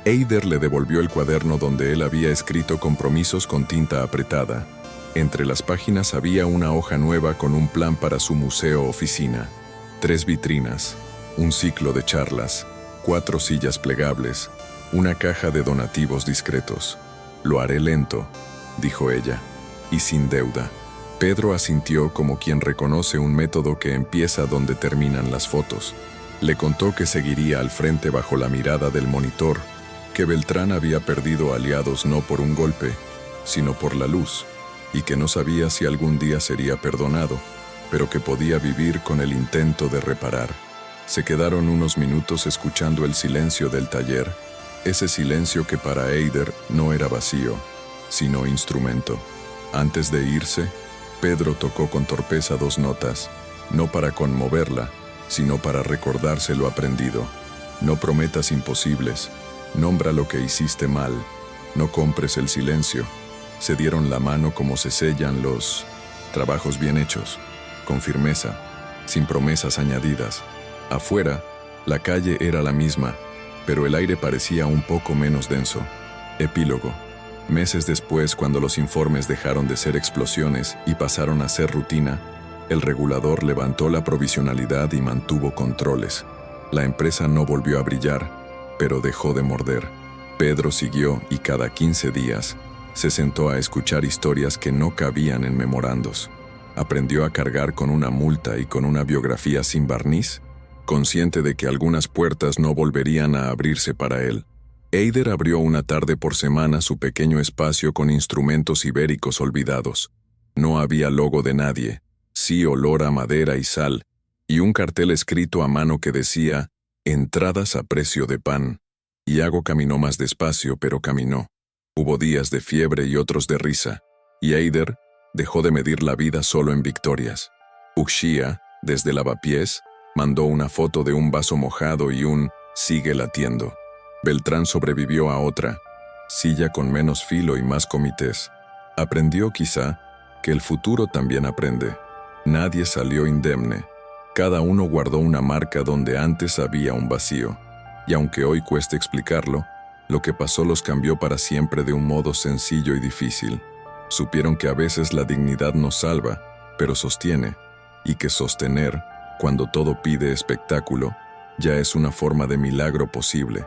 Eider le devolvió el cuaderno donde él había escrito compromisos con tinta apretada. Entre las páginas había una hoja nueva con un plan para su museo-oficina. 3 vitrinas, un ciclo de charlas, 4 sillas plegables, una caja de donativos discretos. Lo haré lento, dijo ella, y sin deuda. Pedro asintió como quien reconoce un método que empieza donde terminan las fotos. Le contó que seguiría al frente bajo la mirada del monitor, que Beltrán había perdido aliados no por un golpe, sino por la luz, y que no sabía si algún día sería perdonado, pero que podía vivir con el intento de reparar. Se quedaron unos minutos escuchando el silencio del taller, ese silencio que para Eider no era vacío, sino instrumento. Antes de irse, Pedro tocó con torpeza 2 notas, no para conmoverla, sino para recordarse lo aprendido. No prometas imposibles, nombra lo que hiciste mal, no compres el silencio. Se dieron la mano como se sellan los trabajos bien hechos, con firmeza, sin promesas añadidas. Afuera, la calle era la misma, pero el aire parecía un poco menos denso. Epílogo. Meses después, cuando los informes dejaron de ser explosiones y pasaron a ser rutina, el regulador levantó la provisionalidad y mantuvo controles. La empresa no volvió a brillar, pero dejó de morder. Pedro siguió y cada 15 días se sentó a escuchar historias que no cabían en memorandos. Aprendió a cargar con una multa y con una biografía sin barniz, consciente de que algunas puertas no volverían a abrirse para él. Eider abrió una tarde por semana su pequeño espacio con instrumentos ibéricos olvidados. No había logo de nadie, sí olor a madera y sal, y un cartel escrito a mano que decía: entradas a precio de pan. Iago caminó más despacio, pero caminó. Hubo días de fiebre y otros de risa, y Eider dejó de medir la vida solo en victorias. Uxía, desde Lavapiés, mandó una foto de un vaso mojado y un «sigue latiendo». Beltrán sobrevivió a otra, silla con menos filo y más comités. Aprendió, quizá, que el futuro también aprende. Nadie salió indemne. Cada uno guardó una marca donde antes había un vacío. Y aunque hoy cueste explicarlo, lo que pasó los cambió para siempre de un modo sencillo y difícil. Supieron que a veces la dignidad no salva, pero sostiene, y que sostener, cuando todo pide espectáculo, ya es una forma de milagro posible.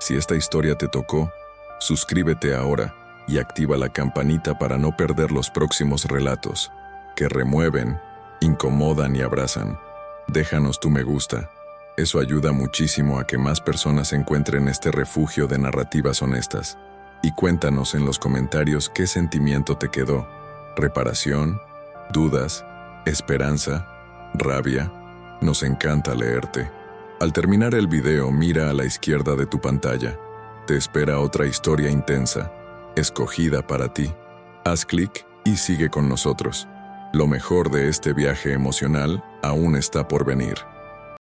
Si esta historia te tocó, suscríbete ahora y activa la campanita para no perder los próximos relatos, que remueven, incomodan y abrazan. Déjanos tu me gusta. Eso ayuda muchísimo a que más personas encuentren este refugio de narrativas honestas. Y cuéntanos en los comentarios qué sentimiento te quedó: reparación, dudas, esperanza, rabia. Nos encanta leerte. Al terminar el video, mira a la izquierda de tu pantalla. Te espera otra historia intensa, escogida para ti. Haz clic y sigue con nosotros. Lo mejor de este viaje emocional aún está por venir.